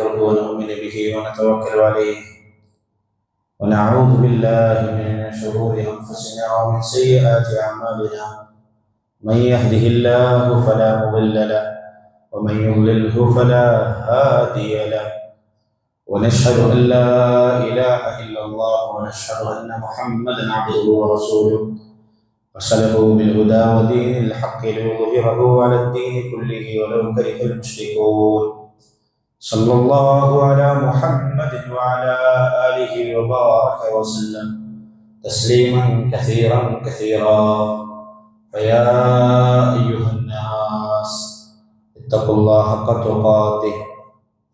ونستغفره ونؤمن به ونتوكل عليه ونعوذ بالله من شرور أنفسنا ومن سيئات أعمالنا من يهده الله فلا مضل له ومن يضلله فلا هادي له ونشهد أن لا إله إلا الله ونشهد أن محمدا عبده ورسوله أرسله بالهدى ودين الحق ليظهره على الدين كله ولو كره المشركون صلى الله على محمد وعلى آله وبارك وسلم تسليما كثيرا كثيرا. فيا أيها الناس اتقوا الله حق تقاته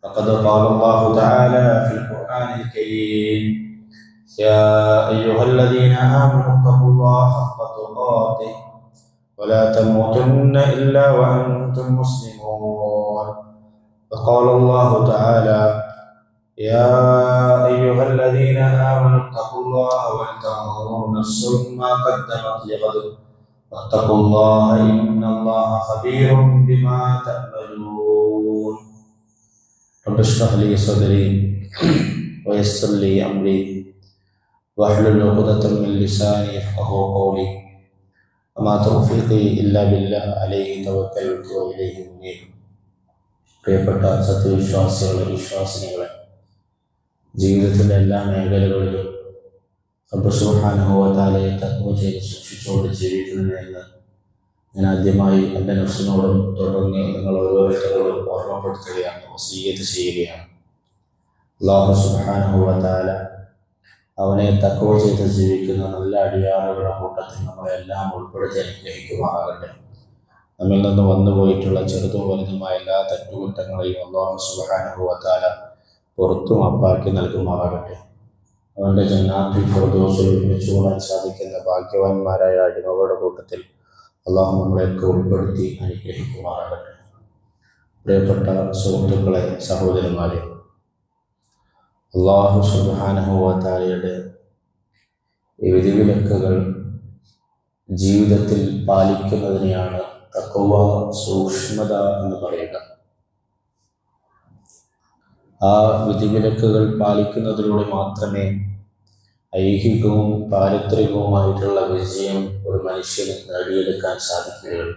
فقد قال الله تعالى في القرآن الكريم يا أيها الذين آمنوا اتقوا الله حق تقاته ولا تموتن إلا وأنتم مسلمون. وقال الله تعالى يا أيها الذين آمنوا اتقوا الله ولتنظر نفس ما قدمت لغد واتقوا الله إن الله خبير بما تعملون. رب اشرح لي صدري ويسر لي أمري واحلل عقدة من لساني يفقهوا قولي وما توفيقي إلا بالله عليه توكلت وإليه أنيب. പ്രിയപ്പെട്ട സത്യവിശ്വാസികളെ, വിശ്വാസിനികളെ, ജീവിതത്തിൻ്റെ എല്ലാ മേഖലകളിലും റബ്ബ് സുബ്ഹാനഹു വ തആലയെ തഖ്വ ചെയ്ത് സൂക്ഷിച്ചുകൊണ്ട് ജീവിക്കുന്നതിന് ഞാൻ ആദ്യമായി എൻ്റെ നഫ്സിനോടും തുടർന്ന് നിങ്ങൾ ഓരോരുത്തരോടും ഓർമ്മപ്പെടുത്തുകയാണ്, വസിയ്യത്ത് ചെയ്യുകയാണ്. അല്ലാഹു സുബ്ഹാനഹു വ തആല അവനെ തഖ്വ ചെയ്ത് ജീവിക്കുന്ന നല്ല അടിയാറുകളുടെ കൂട്ടത്തിൽ നമ്മളെല്ലാം ഉൾപ്പെടുത്തി അനുഗ്രഹിക്കുമാറാകട്ടെ. നമ്മിൽ നിന്ന് വന്നുപോയിട്ടുള്ള ചെറുതും വലുതുമായ എല്ലാ തെറ്റുകുറ്റങ്ങളെയും അല്ലാഹു സുബ്ഹാനഹു വ തആല പുറത്തു മാപ്പാക്കി നൽകുമാറാകട്ടെ. അവൻ്റെ ജന്നാത്തുൽ ഫിർദൗസിൽ ഒരുമിച്ച് കൂടാൻ സാധിക്കുന്ന ഭാഗ്യവാന്മാരായ അടിമകളുടെ കൂട്ടത്തിൽ അല്ലാഹു നമ്മളെയൊക്കെ ഉൾപ്പെടുത്തി അനുഗ്രഹിക്കുമാറാകട്ടെ. പ്രിയപ്പെട്ട സുഹൃത്തുക്കളെ, സഹോദരന്മാരെ, അല്ലാഹു സുബ്ഹാനഹു വ തആലയുടെ വിധിവിലക്കുകൾ ജീവിതത്തിൽ പാലിക്കുന്നതിനെയാണ് തഖ്വ, സൂക്ഷ്മത എന്ന് പറയുക. ആ വിധിവിലക്കുകൾ പാലിക്കുന്നതിലൂടെ മാത്രമേ ഐഹികവും പാരിത്രികവുമായിട്ടുള്ള വിജയം ഒരു മനുഷ്യന് നേടിയെടുക്കാൻ സാധിക്കുകയുള്ളൂ.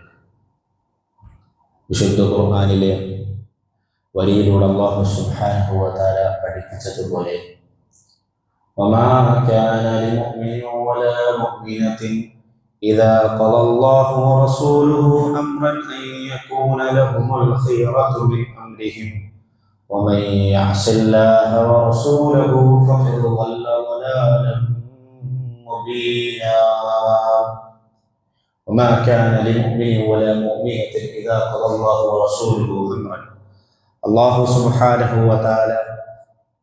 വിശുദ്ധ ഖുർആനിലെ വരിയിലൂടെ അല്ലാഹു സുബ്ഹാനഹു വ തആല പഠിപ്പിച്ചതുപോലെ വമാ കാന ലിമുഅ്മിനിൻ വലാ മുഅ്മിനത്തിൻ ഇദാ ഖള അല്ലാഹു വറസൂലുഹു അംറൻ അൻ യകൂന ലഹുമുൽ ഖിയറതു മിൻ അംരിഹിം വമൻ യഅസില്ലാഹ വറസൂലഹു ഫഖദ് ളല്ല ളലാലൻ മുബീനാ. വമാ കാന ലിമുഅ്മിനിൻ വലാ മുഅ്മിനത്തിൻ ഇദാ ഖള അല്ലാഹു വറസൂലുഹു അംറൻ. അല്ലാഹു സുബ്ഹാനഹു വ തആല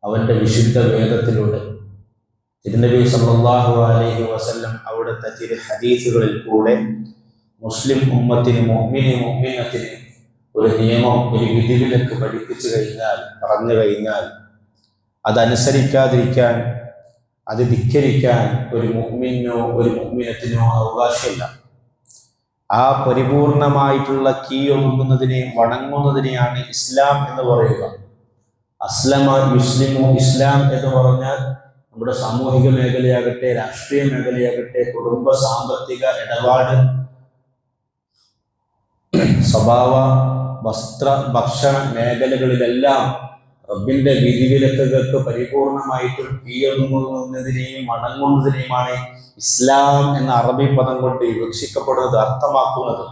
അവൻ്റെ വിശുദ്ധ വേദത്തിലൂടെ തിരുനബി സല്ലല്ലാഹു അലൈഹി വസല്ലം അവിടുത്തെ ചില ഹദീസുകളിൽ കൂടെ മുസ്ലിം ഉമ്മത്തിന്, മുഅ്മിനത്തിന് ഒരു നിയമം, ഒരു വിധിവിലക്ക് പഠിപ്പിച്ചു കഴിഞ്ഞാൽ, പറഞ്ഞു കഴിഞ്ഞാൽ അതനുസരിക്കാതിരിക്കാൻ, അത് ധിക്കരിക്കാൻ ഒരു മുഅ്മിനോ ഒരു മുഅ്മിനത്തിനോ അവകാശമില്ല. ആ പരിപൂർണമായിട്ടുള്ള കീഴൊതുങ്ങുന്നതിനെ, വണങ്ങുന്നതിനെയാണ് ഇസ്ലാം എന്ന് പറയുക. അസ്ലമ യുസ്ലിമു, ഇസ്ലാം എന്ന് പറഞ്ഞാൽ നമ്മുടെ സാമൂഹിക മേഖലയാകട്ടെ, രാഷ്ട്രീയ മേഖലയാകട്ടെ, കുടുംബ സാമ്പത്തിക ഇടപാട്, സ്വഭാവ, വസ്ത്ര, ഭക്ഷണ മേഖലകളിലെല്ലാം റബ്ബിന്റെ വിധിവിലക്കുകൾക്ക് പരിപൂർണമായിട്ടും കീഴൊതുങ്ങുന്നതിനെയും വണങ്ങുന്നതിനെയുമാണ് ഇസ്ലാം എന്ന അറബി പദം കൊണ്ട് വിവക്ഷിക്കപ്പെടുന്നത്, അർത്ഥമാക്കുന്നത്.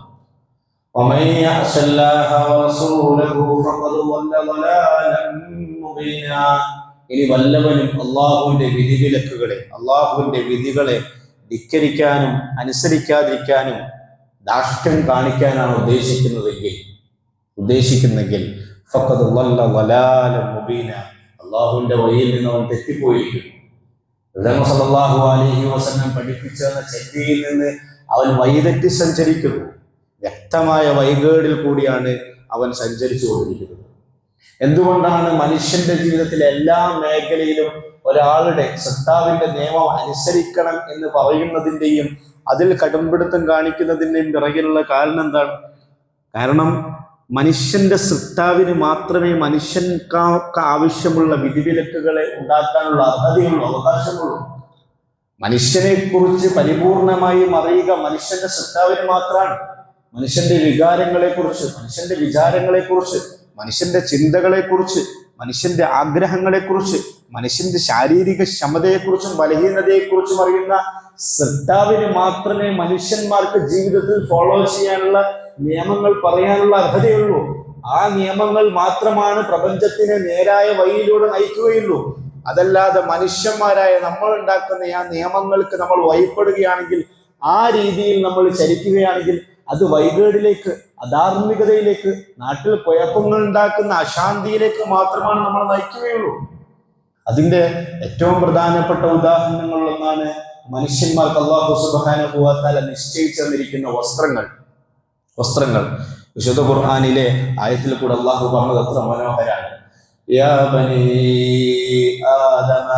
ഇനി വല്ലവനും അള്ളാഹുവിന്റെ വിധിവിലക്കുകളെ, അള്ളാഹുവിന്റെ വിധികളെ ധിക്കരിക്കാനും അനുസരിക്കാതിരിക്കാനും ദാഷ്ട്യം കാണിക്കാനാണ് ഉദ്ദേശിക്കുന്നെങ്കിൽ ഫഖദ് ളല്ല ളലാലൻ മുബീന, അള്ളാഹുവിന്റെ വഴിയിൽ നിന്ന് അവൻ തെറ്റിപ്പോയിരിക്കുന്നു. സല്ലല്ലാഹു അലൈഹി വസല്ലം പഠിപ്പിച്ച ചെത്തിയിൽ നിന്ന് അവൻ വഴിതെറ്റി സഞ്ചരിക്കുന്നു. വ്യക്തമായ വഴികേടിൽ കൂടിയാണ് അവൻ സഞ്ചരിച്ചു കൊണ്ടിരിക്കുന്നത്. എന്തുകൊണ്ടാണ് മനുഷ്യന്റെ ജീവിതത്തിലെ എല്ലാ മേഖലയിലും ഒരാളുടെ സത്താവിന്റെ നിയമം അനുസരിക്കണം എന്ന് പറയുന്നതിൻ്റെയും അതിൽ കടുംപിടുത്തം കാണിക്കുന്നതിൻ്റെയും പിറകിലുള്ള കാരണം എന്താണ്? കാരണം മനുഷ്യന്റെ സൃഷ്ടാവിന് മാത്രമേ മനുഷ്യൻക്ക് ആവശ്യമുള്ള വിധിവിലക്കുകളെ ഉണ്ടാക്കാനുള്ള അർഹതയുള്ളൂ, അവകാശമുള്ളൂ. മനുഷ്യനെ കുറിച്ച് പരിപൂർണമായും അറിയുക മനുഷ്യന്റെ സൃഷ്ടാവിന് മാത്രമാണ്. മനുഷ്യന്റെ വികാരങ്ങളെക്കുറിച്ച്, മനുഷ്യന്റെ വിചാരങ്ങളെക്കുറിച്ച്, മനുഷ്യന്റെ ചിന്തകളെക്കുറിച്ച്, മനുഷ്യന്റെ ആഗ്രഹങ്ങളെക്കുറിച്ച്, മനുഷ്യന്റെ ശാരീരിക ക്ഷമതയെക്കുറിച്ചും ബലഹീനതയെക്കുറിച്ചും അറിയുന്ന സൃഷ്ടാവിന് മാത്രമേ മനുഷ്യന്മാർക്ക് ജീവിതത്തിൽ ഫോളോ ചെയ്യാനുള്ള നിയമങ്ങൾ പറയാനുള്ള അർഹതയുള്ളൂ. ആ നിയമങ്ങൾ മാത്രമാണ് പ്രപഞ്ചത്തിനെ നേരായ വഴിയിലൂടെ നയിക്കുകയുള്ളൂ. അതല്ലാതെ മനുഷ്യന്മാരായ നമ്മൾ ഉണ്ടാക്കുന്ന ആ നിയമങ്ങൾക്ക് നമ്മൾ വഴിപ്പെടുകയാണെങ്കിൽ, ആ രീതിയിൽ നമ്മൾ ചരിക്കുകയാണെങ്കിൽ അത് വൈകേടിലേക്ക്, അധാർമികതയിലേക്ക്, നാട്ടിൽ കുഴപ്പങ്ങൾ ഉണ്ടാക്കുന്ന അശാന്തിയിലേക്ക് മാത്രമാണ് നമ്മൾ നയിക്കുകയുള്ളൂ. അതിന്റെ ഏറ്റവും പ്രധാനപ്പെട്ട ഉദാഹരണങ്ങളിലൊന്നാണ് മനുഷ്യന്മാർക്ക് അല്ലാഹു സുബ്ഹാനഹു വ തആല നിശ്ചയിച്ചു തന്നിരിക്കുന്ന വസ്ത്രങ്ങൾ. വിശുദ്ധ ഖുർആനിലെ ആയത്തിൽ കൂടെ അല്ലാഹു പറഞ്ഞത് അത്ര മനോഹരാണ്. യാ ബനീ ആദമ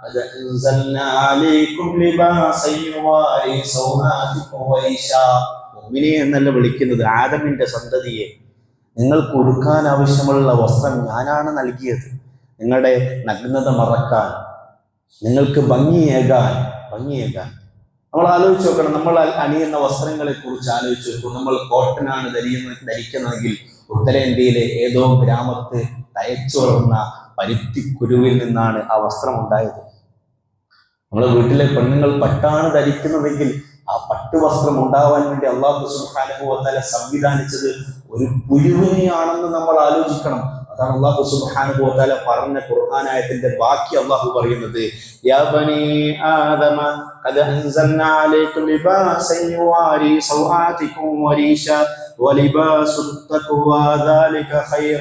ഖദ് അൻസൽനാ അലൈക്കും ലിബാസൻ യുവാരി സൗആതികും വരീശാ. മുഅ്മിനീ എന്നല്ല വിളിക്കുന്നത്, ആദമിന്റെ സന്തതിയെ, നിങ്ങൾക്ക് ഉടുക്കാൻ ആവശ്യമുള്ള വസ്ത്രം ഞാനാണ് നൽകിയത്. നിങ്ങളുടെ നഗ്നത മറക്കാൻ, നിങ്ങൾക്ക് ഭംഗിയേകാൻ. നമ്മൾ ആലോചിച്ച് നോക്കണം. നമ്മൾ അണിയുന്ന വസ്ത്രങ്ങളെ കുറിച്ച് ആലോചിച്ച് നോക്കും. നമ്മൾ കോട്ടനാണ് ധരിക്കുന്നതെങ്കിൽ ഉത്തരേന്ത്യയിലെ ഏതോ ഗ്രാമത്ത് തയച്ചു വളർന്ന പരുത്തിക്കുരുവിൽ നിന്നാണ് ആ വസ്ത്രം ഉണ്ടായത്. നമ്മുടെ വീട്ടിലെ പെണ്ണുങ്ങൾ പട്ടാണ് ധരിക്കുന്നതെങ്കിൽ ആ പട്ടുവസ്ത്രം ഉണ്ടാവാൻ വേണ്ടി അല്ലാഹു സുബ്ഹാനഹു വ തആല സംവിധാനിച്ചത് ഒരു പുഴുവിനെയാണെന്ന് നമ്മൾ ആലോചിക്കണം. അതാണ് അല്ലാഹു സുബ്ഹാനഹു വ തആല പറഞ്ഞ ഖുർആൻ ആയത്തിന്റെ ബാക്കി അല്ലാഹു പറയുന്നത്. യാ ബനീ ആദമ ഖദ് അൻസൽനാ അലൈക്കും ലിബാസൻ യുവാരി സൗആതികും വരീശാ വലിബാസുത് തഖ്വാ ദാലിക ഖൈർ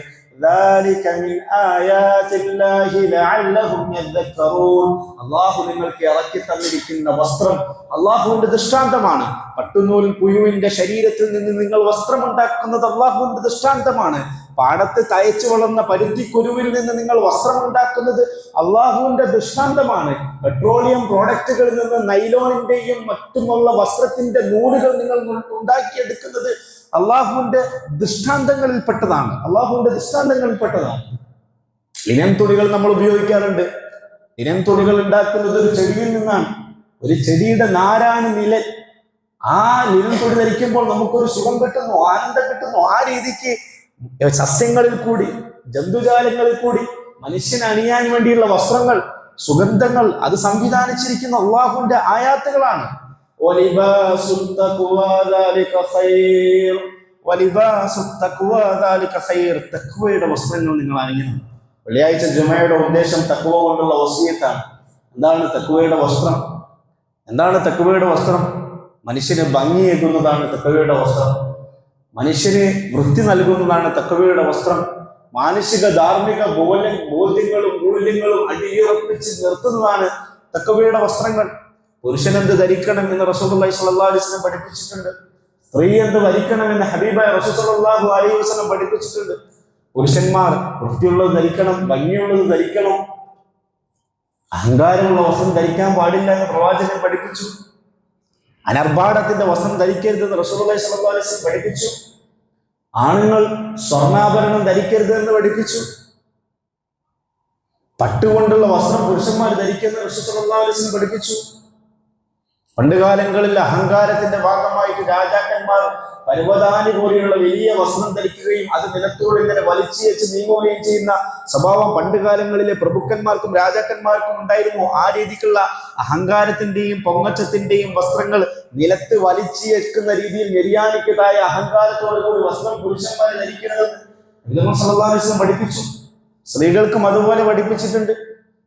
ذلك من آيات الله لعلهم يذكرون. അല്ലാഹു നിങ്ങൾക്ക് ഇറക്കി തന്നിരിക്കുന്ന വസ്ത്രം അല്ലാഹുവിന്റെ ദൃഷ്ടാന്തമാണ്. പട്ടുനൂൽ പുഴുവിന്റെ ശരീരത്തിൽ നിന്ന് നിങ്ങൾ വസ്ത്രം ഉണ്ടാക്കുന്നത് അല്ലാഹുവിന്റെ ദൃഷ്ടാന്തമാണ്. പാടത്ത് തയച്ചു വളർന്ന പരുത്തിക്കുരുവിൽ നിന്ന് നിങ്ങൾ വസ്ത്രം ഉണ്ടാക്കുന്നത് അല്ലാഹുവിന്റെ ദൃഷ്ടാന്തമാണ്. പെട്രോളിയം പ്രോഡക്റ്റുകളിൽ നിന്ന് നൈലോണിന്റെയും മറ്റുമുള്ള വസ്ത്രത്തിന്റെ നൂലുകൾ നിങ്ങൾ ഉണ്ടാക്കിയെടുക്കുന്നത് അള്ളാഹുവിന്റെ ദൃഷ്ടാന്തങ്ങളിൽപ്പെട്ടതാണ്. ലിനൻ തുണികൾ നമ്മൾ ഉപയോഗിക്കാറുണ്ട്. ലിനൻ തുണികൾ ഉണ്ടാക്കുന്നത് ഒരു ചെടിയിൽ നിന്നാണ്. ഒരു ചെടിയുടെ നാരാണ് നിലൻ. ആ ലിനൻ തുണി ധരിക്കുമ്പോൾ നമുക്കൊരു സുഖം കിട്ടുന്നു, ആനന്ദം കിട്ടുന്നു. ആ രീതിക്ക് സസ്യങ്ങളിൽ കൂടി, ജന്തുജാലങ്ങളിൽ കൂടി മനുഷ്യന് അണിയാൻ വേണ്ടിയുള്ള വസ്ത്രങ്ങൾ, സുഗന്ധങ്ങൾ അത് സംവിധാനിച്ചിരിക്കുന്ന അള്ളാഹുവിന്റെ ആയാത്തുകളാണ്. തഖ്വയുടെ വസ്ത്രങ്ങൾ നിങ്ങൾ അണിയണം. വെള്ളിയാഴ്ച ജുമയുടെ ഉദ്ദേശം തഖ്വ കൊണ്ടുള്ള വസിയത്താണ്. എന്താണ് തഖ്വയുടെ വസ്ത്രം? മനുഷ്യന് ഭംഗിയേകുന്നതാണ് തഖ്വയുടെ വസ്ത്രം. മനുഷ്യന് വൃത്തി നൽകുന്നതാണ് തഖ്വയുടെ വസ്ത്രം. മാനസിക ധാർമ്മിക ബോധ്യങ്ങളും മൂല്യങ്ങളും അടിയുറപ്പിച്ച് നിർത്തുന്നതാണ് തഖ്വയുടെ വസ്ത്രങ്ങൾ. പുരുഷൻ എന്ത് ധരിക്കണം എന്ന് റസൂലുള്ളാഹി സ്വല്ലല്ലാഹു അലൈഹി വസല്ലം പഠിപ്പിച്ചിട്ടുണ്ട്. സ്ത്രീ എന്ത് ധരിക്കണം എന്ന് ഹബീബായ റസൂൽ സ്വല്ലല്ലാഹു അലൈഹി വസല്ലം പഠിപ്പിച്ചിട്ടുണ്ട്. പുരുഷന്മാർ വൃത്തിയുള്ളത് ധരിക്കണം, ഭംഗിയുള്ളത് ധരിക്കണം. അഹങ്കാരമുള്ള വസ്ത്രം ധരിക്കാൻ പാടില്ല എന്ന് പ്രവാചകൻ പഠിപ്പിച്ചു. അനർഭാടത്തിന്റെ വസ്ത്രം ധരിക്കരുതെന്ന് റസൂലുള്ളാഹി സ്വല്ലല്ലാഹു അലൈഹി വസല്ലം പഠിപ്പിച്ചു. ആണുങ്ങൾ സ്വർണ്ണാഭരണം ധരിക്കരുത് എന്ന് പഠിപ്പിച്ചു. പട്ടുകൊണ്ടുള്ള വസ്ത്രം പുരുഷന്മാർ ധരിക്കുന്നത് റസൂലുള്ളാഹി സ്വല്ലല്ലാഹു അലൈഹി വസല്ലം പഠിപ്പിച്ചു. പണ്ടുകാലങ്ങളിൽ അഹങ്കാരത്തിന്റെ ഭാഗമായിട്ട് രാജാക്കന്മാർ പർവ്വതാനി പോലെയുള്ള വലിയ വസ്ത്രം ധരിക്കുകയും അത് നിലത്തോട് ഇങ്ങനെ വലിച്ചു വെച്ച് നീങ്ങുകയും ചെയ്യുന്ന സ്വഭാവം പണ്ടുകാലങ്ങളിലെ പ്രഭുക്കന്മാർക്കും രാജാക്കന്മാർക്കും ഉണ്ടായിരുന്നു. ആ രീതിക്കുള്ള അഹങ്കാരത്തിന്റെയും പൊങ്ങച്ചത്തിന്റെയും വസ്ത്രങ്ങൾ നിലത്ത് വലിച്ചു വെക്കുന്ന രീതിയിൽ നിര്യാണിക്കതായ അഹങ്കാരത്തോടുകൂടി വസ്ത്രം പുരുഷന്മാരെ ധരിക്കണമെന്ന് നബി സല്ലല്ലാഹു അലൈഹി വസല്ലം പഠിപ്പിച്ചു. സ്ത്രീകൾക്കും അതുപോലെ പഠിപ്പിച്ചിട്ടുണ്ട്.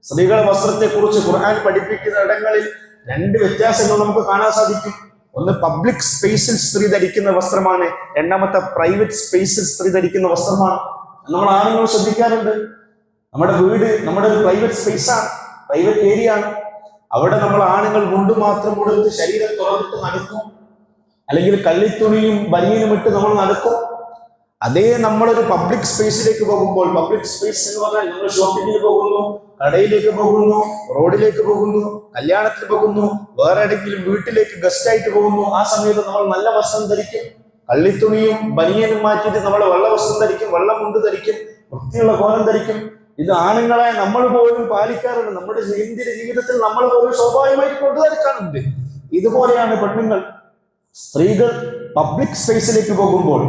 സ്ത്രീകളുടെ വസ്ത്രത്തെക്കുറിച്ച് ഖുർആൻ പഠിപ്പിക്കുന്ന ഇടങ്ങളിൽ രണ്ട് വ്യത്യാസങ്ങൾ നമുക്ക് കാണാൻ സാധിക്കും. ഒന്ന് പബ്ലിക് സ്പേസിൽ സ്ത്രീ ധരിക്കുന്ന വസ്ത്രമാണ്, രണ്ടാമത്തെ പ്രൈവറ്റ് സ്പേസിൽ സ്ത്രീ ധരിക്കുന്ന വസ്ത്രമാണ്. നമ്മൾ ആണുങ്ങൾ ശ്രദ്ധിക്കാറുണ്ട്. നമ്മുടെ വീട് നമ്മുടെ ഒരു പ്രൈവറ്റ് സ്പേസാണ്, പ്രൈവറ്റ് ഏരിയ ആണ്. അവിടെ നമ്മൾ ആണുങ്ങൾ മുണ്ട് മാത്രം കൊടുത്ത് ശരീരം തുറന്നിട്ട് നടക്കും, അല്ലെങ്കിൽ കള്ളിത്തുണിയും ബനിയനും ഇട്ട് നമ്മൾ നടക്കും. അതേ നമ്മളൊരു പബ്ലിക് സ്പേസിലേക്ക് പോകുമ്പോൾ, പബ്ലിക് സ്പേസ് എന്ന് പറഞ്ഞാൽ നമ്മൾ ഷോപ്പിങ്ങിന് പോകുന്നു, കടയിലേക്ക് പോകുന്നു, റോഡിലേക്ക് പോകുന്നു, കല്യാണത്തിന് പോകുന്നു, വേറെ എവിടെയെങ്കിലും വീട്ടിലേക്ക് ഗസ്റ്റ് ആയിട്ട് പോകുന്നു, ആ സമയത്ത് നമ്മൾ നല്ല വസ്ത്രം ധരിക്കും. കള്ളിത്തുണിയും ബനിയനും മാറ്റിയിട്ട് നമ്മൾ വെള്ള വസ്ത്രം ധരിക്കും, വെള്ള മുണ്ട് ധരിക്കും, വൃത്തിയുള്ള കോലം ധരിക്കും. ഇത് ആണുങ്ങളായ നമ്മൾ പോലും പാലിക്കാറുണ്ട്. നമ്മുടെ ജീവിതത്തിൽ നമ്മൾ പോലും സ്വാഭാവികമായിട്ട് കൊണ്ടുവരക്കാറുണ്ട്. ഇതുപോലെയാണ് പെണ്ണുങ്ങൾ. സ്ത്രീകൾ പബ്ലിക് സ്പേസിലേക്ക് പോകുമ്പോൾ,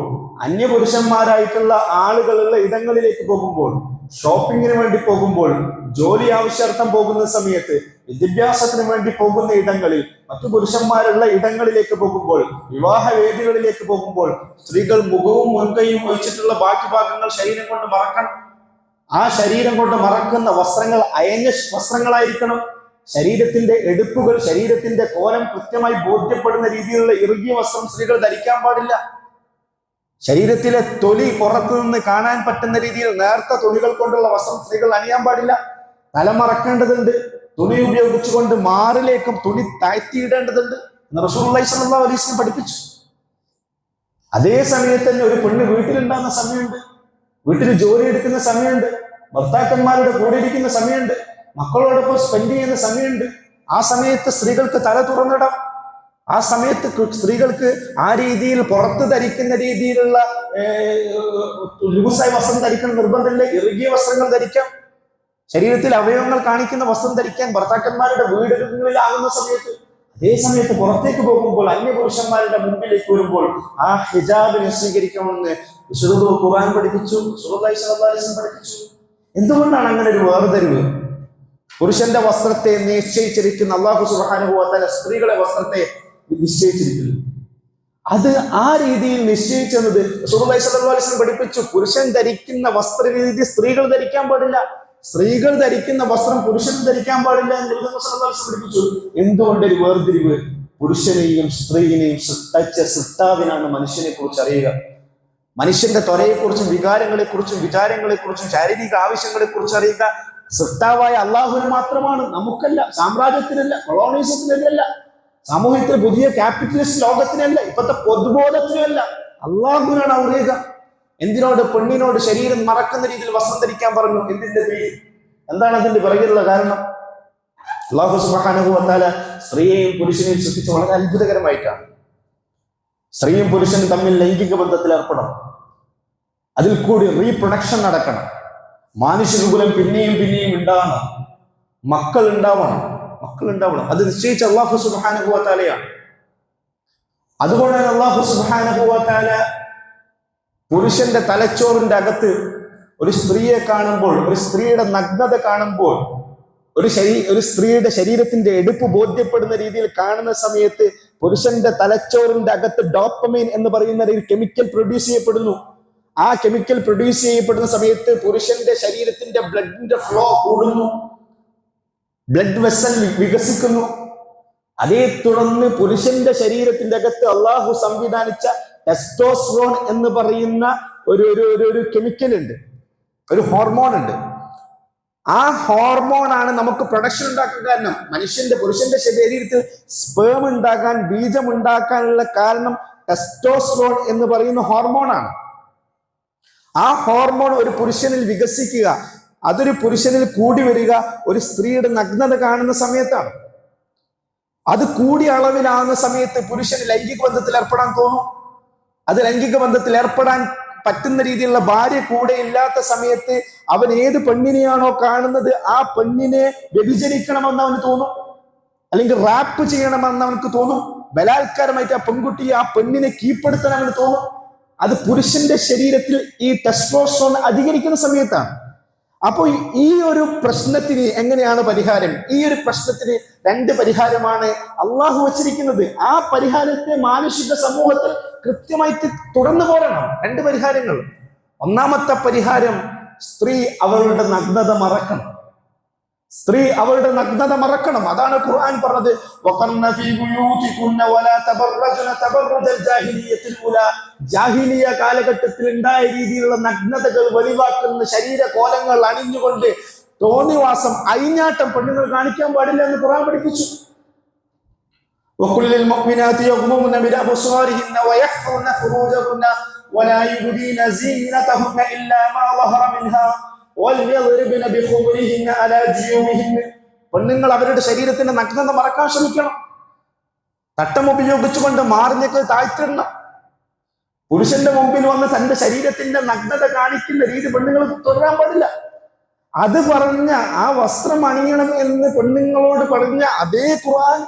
അന്യപുരുഷന്മാരായിട്ടുള്ള ആളുകളുള്ള ഇടങ്ങളിലേക്ക് പോകുമ്പോൾ, ഷോപ്പിങ്ങിന് വേണ്ടി പോകുമ്പോൾ, ജോലി ആവശ്യാർത്ഥം പോകുന്ന സമയത്ത്, വിദ്യാഭ്യാസത്തിന് വേണ്ടി പോകുന്ന ഇടങ്ങളിൽ, മറ്റു പുരുഷന്മാരുള്ള ഇടങ്ങളിലേക്ക് പോകുമ്പോൾ, വിവാഹ വേദികളിലേക്ക് പോകുമ്പോൾ സ്ത്രീകൾ മുഖവും മുൻകൈയും ഒഴിച്ചിട്ടുള്ള ബാക്കി ഭാഗങ്ങൾ ശരീരം കൊണ്ട് മറക്കണം. ആ ശരീരം കൊണ്ട് മറക്കുന്ന വസ്ത്രങ്ങൾ അയഞ്ഞ വസ്ത്രങ്ങളായിരിക്കണം. ശരീരത്തിന്റെ എടുപ്പുകൾ, ശരീരത്തിന്റെ കോലം കൃത്യമായി ബോധ്യപ്പെടുന്ന രീതിയിലുള്ള ഇറുകിയ വസ്ത്രം സ്ത്രീകൾ ധരിക്കാൻ പാടില്ല. ശരീരത്തിലെ തൊലി പുറത്തു നിന്ന് കാണാൻ പറ്റുന്ന രീതിയിൽ നേർത്ത തുണികൾ കൊണ്ടുള്ള വസ്ത്രം സ്ത്രീകൾ അണിയാൻ പാടില്ല. തലമറക്കേണ്ടതുണ്ട്. തുണി ഉപയോഗിച്ചുകൊണ്ട് മാറിലേക്കും തുണി താഴ്ത്തിയിടേണ്ടതുണ്ട് എന്ന് റസൂലുള്ളാഹി സ്വല്ലല്ലാഹു അലൈഹി വസല്ലം പഠിപ്പിച്ചു. അതേ സമയത്ത് തന്നെ ഒരു പെണ്ണ് വീട്ടിലുണ്ടാകുന്ന സമയമുണ്ട്, വീട്ടിൽ ജോലി എടുക്കുന്ന സമയമുണ്ട്, ഭർത്താക്കന്മാരുടെ കൂടെ ഇരിക്കുന്ന സമയമുണ്ട്, മക്കളോടൊപ്പം സ്പെൻഡ് ചെയ്യുന്ന സമയമുണ്ട്. ആ സമയത്ത് സ്ത്രീകൾക്ക് തല തുറന്നിടാം. ആ സമയത്ത് സ്ത്രീകൾക്ക് ആ രീതിയിൽ പുറത്ത് ധരിക്കുന്ന രീതിയിലുള്ള ലൂസായ വസ്ത്രം ധരിക്കണം നിർബന്ധമില്ല. ഇറുകിയ വസ്ത്രങ്ങൾ ധരിക്കാം. ശരീരത്തിൽ അവയവങ്ങൾ കാണിക്കുന്ന വസ്ത്രം ധരിക്കാൻ ഭർത്താക്കന്മാരുടെ വീടുകളിലാകുന്ന സമയത്ത്, അതേ സമയത്ത് പുറത്തേക്ക് പോകുമ്പോൾ, അന്യപുരുഷന്മാരുടെ മുമ്പിലേക്ക് വരുമ്പോൾ ആ ഹിജാബിനെ സ്വീകരിക്കണമെന്ന് വിശുദ്ധ ഖുർആൻ പഠിപ്പിച്ചു, റസൂലുള്ളാഹി സ്വല്ലല്ലാഹു അലൈഹി വസല്ലം പഠിപ്പിച്ചു. എന്തുകൊണ്ടാണ് അങ്ങനെ ഒരു വേർതിരിവ്? പുരുഷന്റെ വസ്ത്രത്തെ നിശ്ചയിച്ചിരിക്കുന്ന അല്ലാഹു സുബ്ഹാനഹു വ തആല സ്ത്രീകളെ വസ്ത്രത്തെ നിശ്ചയിച്ചിരിക്കുന്നു. അത് ആ രീതിയിൽ നിശ്ചയിച്ചത് റസൂലുള്ളാഹി സ്വല്ലല്ലാഹു അലൈഹി വസല്ലം പഠിപ്പിച്ചു. പുരുഷൻ ധരിക്കുന്ന വസ്ത്രരീതി സ്ത്രീകൾ ധരിക്കാൻ പാടില്ല, സ്ത്രീകൾ ധരിക്കുന്ന വസ്ത്രം പുരുഷൻ ധരിക്കാൻ പാടില്ല എന്ന് റസൂലുള്ളാഹി സ്വല്ലല്ലാഹു അലൈഹി വസല്ലം പഠിപ്പിച്ചു. എന്തുകൊണ്ടൊരു വേർതിരിവ്? പുരുഷനെയും സ്ത്രീയെയും സൃഷ്ടിച്ച സൃഷ്ടാവിനാണ് മനുഷ്യനെ കുറിച്ച് അറിയുക. മനുഷ്യന്റെ ത്വരയെക്കുറിച്ചും വികാരങ്ങളെക്കുറിച്ചും വിചാരങ്ങളെക്കുറിച്ചും ശാരീരിക ആവശ്യങ്ങളെക്കുറിച്ച് അറിയുക സൃഷ്ടാവായ അള്ളാഹുവിന് മാത്രമാണ്, നമുക്കല്ല. സാമ്രാജ്യത്തിനല്ല, കൊളോണിസത്തിനല്ല, സാമൂഹ്യത്തിലെ പുതിയ ക്യാപിറ്റലിസ്റ്റ് ലോകത്തിനല്ല, ഇപ്പോഴത്തെ പൊതുബോധത്തിനല്ല, അള്ളാഹുവിനാണ് അറിയുക. എന്തിനോട്? പെണ്ണിനോട് ശരീരം മറക്കുന്ന രീതിയിൽ വസ്ത്രം ധരിക്കാൻ പറഞ്ഞു. എന്തിന്റെ പേര്? എന്താണ് അതിന്റെ പിറകിലുള്ള കാരണം? അല്ലാഹു സുബ്ഹാനഹു വ തആല സ്ത്രീയെയും പുരുഷനെയും സൃഷ്ടിച്ച് വളരെ അത്ഭുതകരമായിട്ടാണ്. സ്ത്രീയും പുരുഷനും തമ്മിൽ ലൈംഗിക ബന്ധത്തിൽ ഏർപ്പെടണം, അതിൽ കൂടി റീപ്രൊഡക്ഷൻ നടക്കണം, മാനുഷികകുലം പിന്നെയും പിന്നെയും ഉണ്ടാകണം, മക്കൾ ഉണ്ടാവണം. അത് നിശ്ചയിച്ച അല്ലാഹു സുബ്ഹാനഹു വ തആലയാണ്. അതുകൊണ്ടാണ് അല്ലാഹു സുബ്ഹാനഹു വ തആല പുരുഷന്റെ തലച്ചോറിന്റെ അകത്ത് ഒരു സ്ത്രീയെ കാണുമ്പോൾ, ഒരു സ്ത്രീയുടെ നഗ്നത കാണുമ്പോൾ, ഒരു സ്ത്രീയുടെ ശരീരത്തിന്റെ എടുപ്പ് ബോധ്യപ്പെടുന്ന രീതിയിൽ കാണുന്ന സമയത്ത് പുരുഷന്റെ തലച്ചോറിന്റെ അകത്ത് ഡോപ്പമൈൻ എന്ന് പറയുന്ന ഒരു കെമിക്കൽ പ്രൊഡ്യൂസ് ചെയ്യപ്പെടുന്നു. ആ കെമിക്കൽ പ്രൊഡ്യൂസ് ചെയ്യപ്പെടുന്ന സമയത്ത് പുരുഷന്റെ ശരീരത്തിന്റെ ബ്ലഡിന്റെ ഫ്ലോ കൂടുന്നു, ബ്ലഡ് വെസൽ വികസിക്കുന്നു. അതേ തുടർന്ന് പുരുഷന്റെ ശരീരത്തിന്റെ അകത്ത് അള്ളാഹു സംവിധാനിച്ച ടെസ്റ്റോസ്റ്ററോൺ എന്ന് പറയുന്ന ഒരു കെമിക്കൽ ഉണ്ട്, ഒരു ഹോർമോൺ ഉണ്ട്. ആ ഹോർമോണാണ് നമുക്ക് പ്രൊഡക്ഷൻ ഉണ്ടാക്കാൻ കാരണം. പുരുഷന്റെ ശരീരത്തിൽ സ്പേം ഉണ്ടാകാൻ, ബീജം ഉണ്ടാക്കാനുള്ള കാരണം ടെസ്റ്റോസ്റ്ററോൺ എന്ന് പറയുന്ന ഹോർമോണാണ്. ആ ഹോർമോൺ ഒരു പുരുഷനിൽ വികസിക്കുക, അതൊരു പുരുഷനിൽ കൂടി വരിക ഒരു സ്ത്രീയുടെ നഗ്നത കാണുന്ന സമയത്താണ്. അത് കൂടിയ അളവിലാകുന്ന സമയത്ത് പുരുഷന് ലൈംഗിക ബന്ധത്തിൽ ഏർപ്പെടാൻ തോന്നും. അത് ലൈംഗിക ബന്ധത്തിൽ ഏർപ്പെടാൻ പറ്റുന്ന രീതിയിലുള്ള ഭാര്യ കൂടെ ഇല്ലാത്ത സമയത്ത് അവൻ ഏത് പെണ്ണിനെയാണോ കാണുന്നത് ആ പെണ്ണിനെ വ്യഭിചരിക്കണമെന്ന് അവന് തോന്നും, അല്ലെങ്കിൽ റാപ്പ് ചെയ്യണമെന്ന് അവനക്ക് തോന്നും. ബലാത്കാരമായിട്ട് ആ പെൺകുട്ടിയെ, ആ പെണ്ണിനെ കീഴ്പ്പെടുത്താൻ അവന് തോന്നും. അത് പുരുഷന്റെ ശരീരത്തിൽ ഈ ടെസ്റ്റോസ്റ്ററോൺ അധികരിക്കുന്ന സമയത്താണ്. അപ്പോൾ ഈ ഒരു പ്രശ്നത്തിന് എങ്ങനെയാണ് പരിഹാരം? ഈ ഒരു പ്രശ്നത്തിന് രണ്ട് പരിഹാരമാണ് അള്ളാഹു വച്ചിരിക്കുന്നത്. ആ പരിഹാരത്തെ മാനുഷിക സമൂഹത്തിൽ കൃത്യമായിട്ട് തുടർന്നു പോരണം. രണ്ട് പരിഹാരങ്ങൾ. ഒന്നാമത്തെ പരിഹാരം, സ്ത്രീ അവളുടെ നഗ്നത മറക്കണം. അതാണ് ഖുർആൻ പറഞ്ഞത്, ജാഹിലിയ കാലഘട്ടത്തിൽ ഉണ്ടായ രീതിയിലുള്ള നഗ്നതകൾ വെളിവാക്കുന്ന ശരീര കോലങ്ങൾ അണിഞ്ഞുകൊണ്ട് തോന്നിവാസം, അയിഞ്ഞാട്ടം പെണ്ണുങ്ങൾ കാണിക്കാൻ പാടില്ല എന്ന് ഖുർആൻ പഠിപ്പിച്ചു. وَقُلْ لِلْمُؤْمِنَاتِ يَغْضُضْنَ مِنْ أَبْصَارِهِنَّ وَيَحْفَظْنَ فُرُوجَهُنَّ وَلَا يُبْدِينَ زِينَتَهُنَّ إِلَّا مَا ظَهَرَ مِنْهَا وَلْيَضْرِبْنَ بِخُمُرِهِنَّ عَلَى جُيُوبِهِنَّ. പെണ്ണുങ്ങൾ അവരുടെ ശരീരത്തിന്റെ നഗ്നത മറക്കാൻ ശ്രമിക്കണം. തട്ടം ഉപയോഗിച്ചുകൊണ്ട് മാറിനേക്ക് താഴ്ത്തിടണം. പുരുഷന്റെ മുമ്പിൽ വന്ന് തന്റെ ശരീരത്തിന്റെ നഗ്നത കാണിക്കുന്ന രീതി പെണ്ണുങ്ങൾ തുടരാൻ പാടില്ല. അത് പറഞ്ഞ ആ വസ്ത്രം അണിയണം എന്ന് പെണ്ണുങ്ങളോട് പറഞ്ഞ അതേ ഖുർആൻ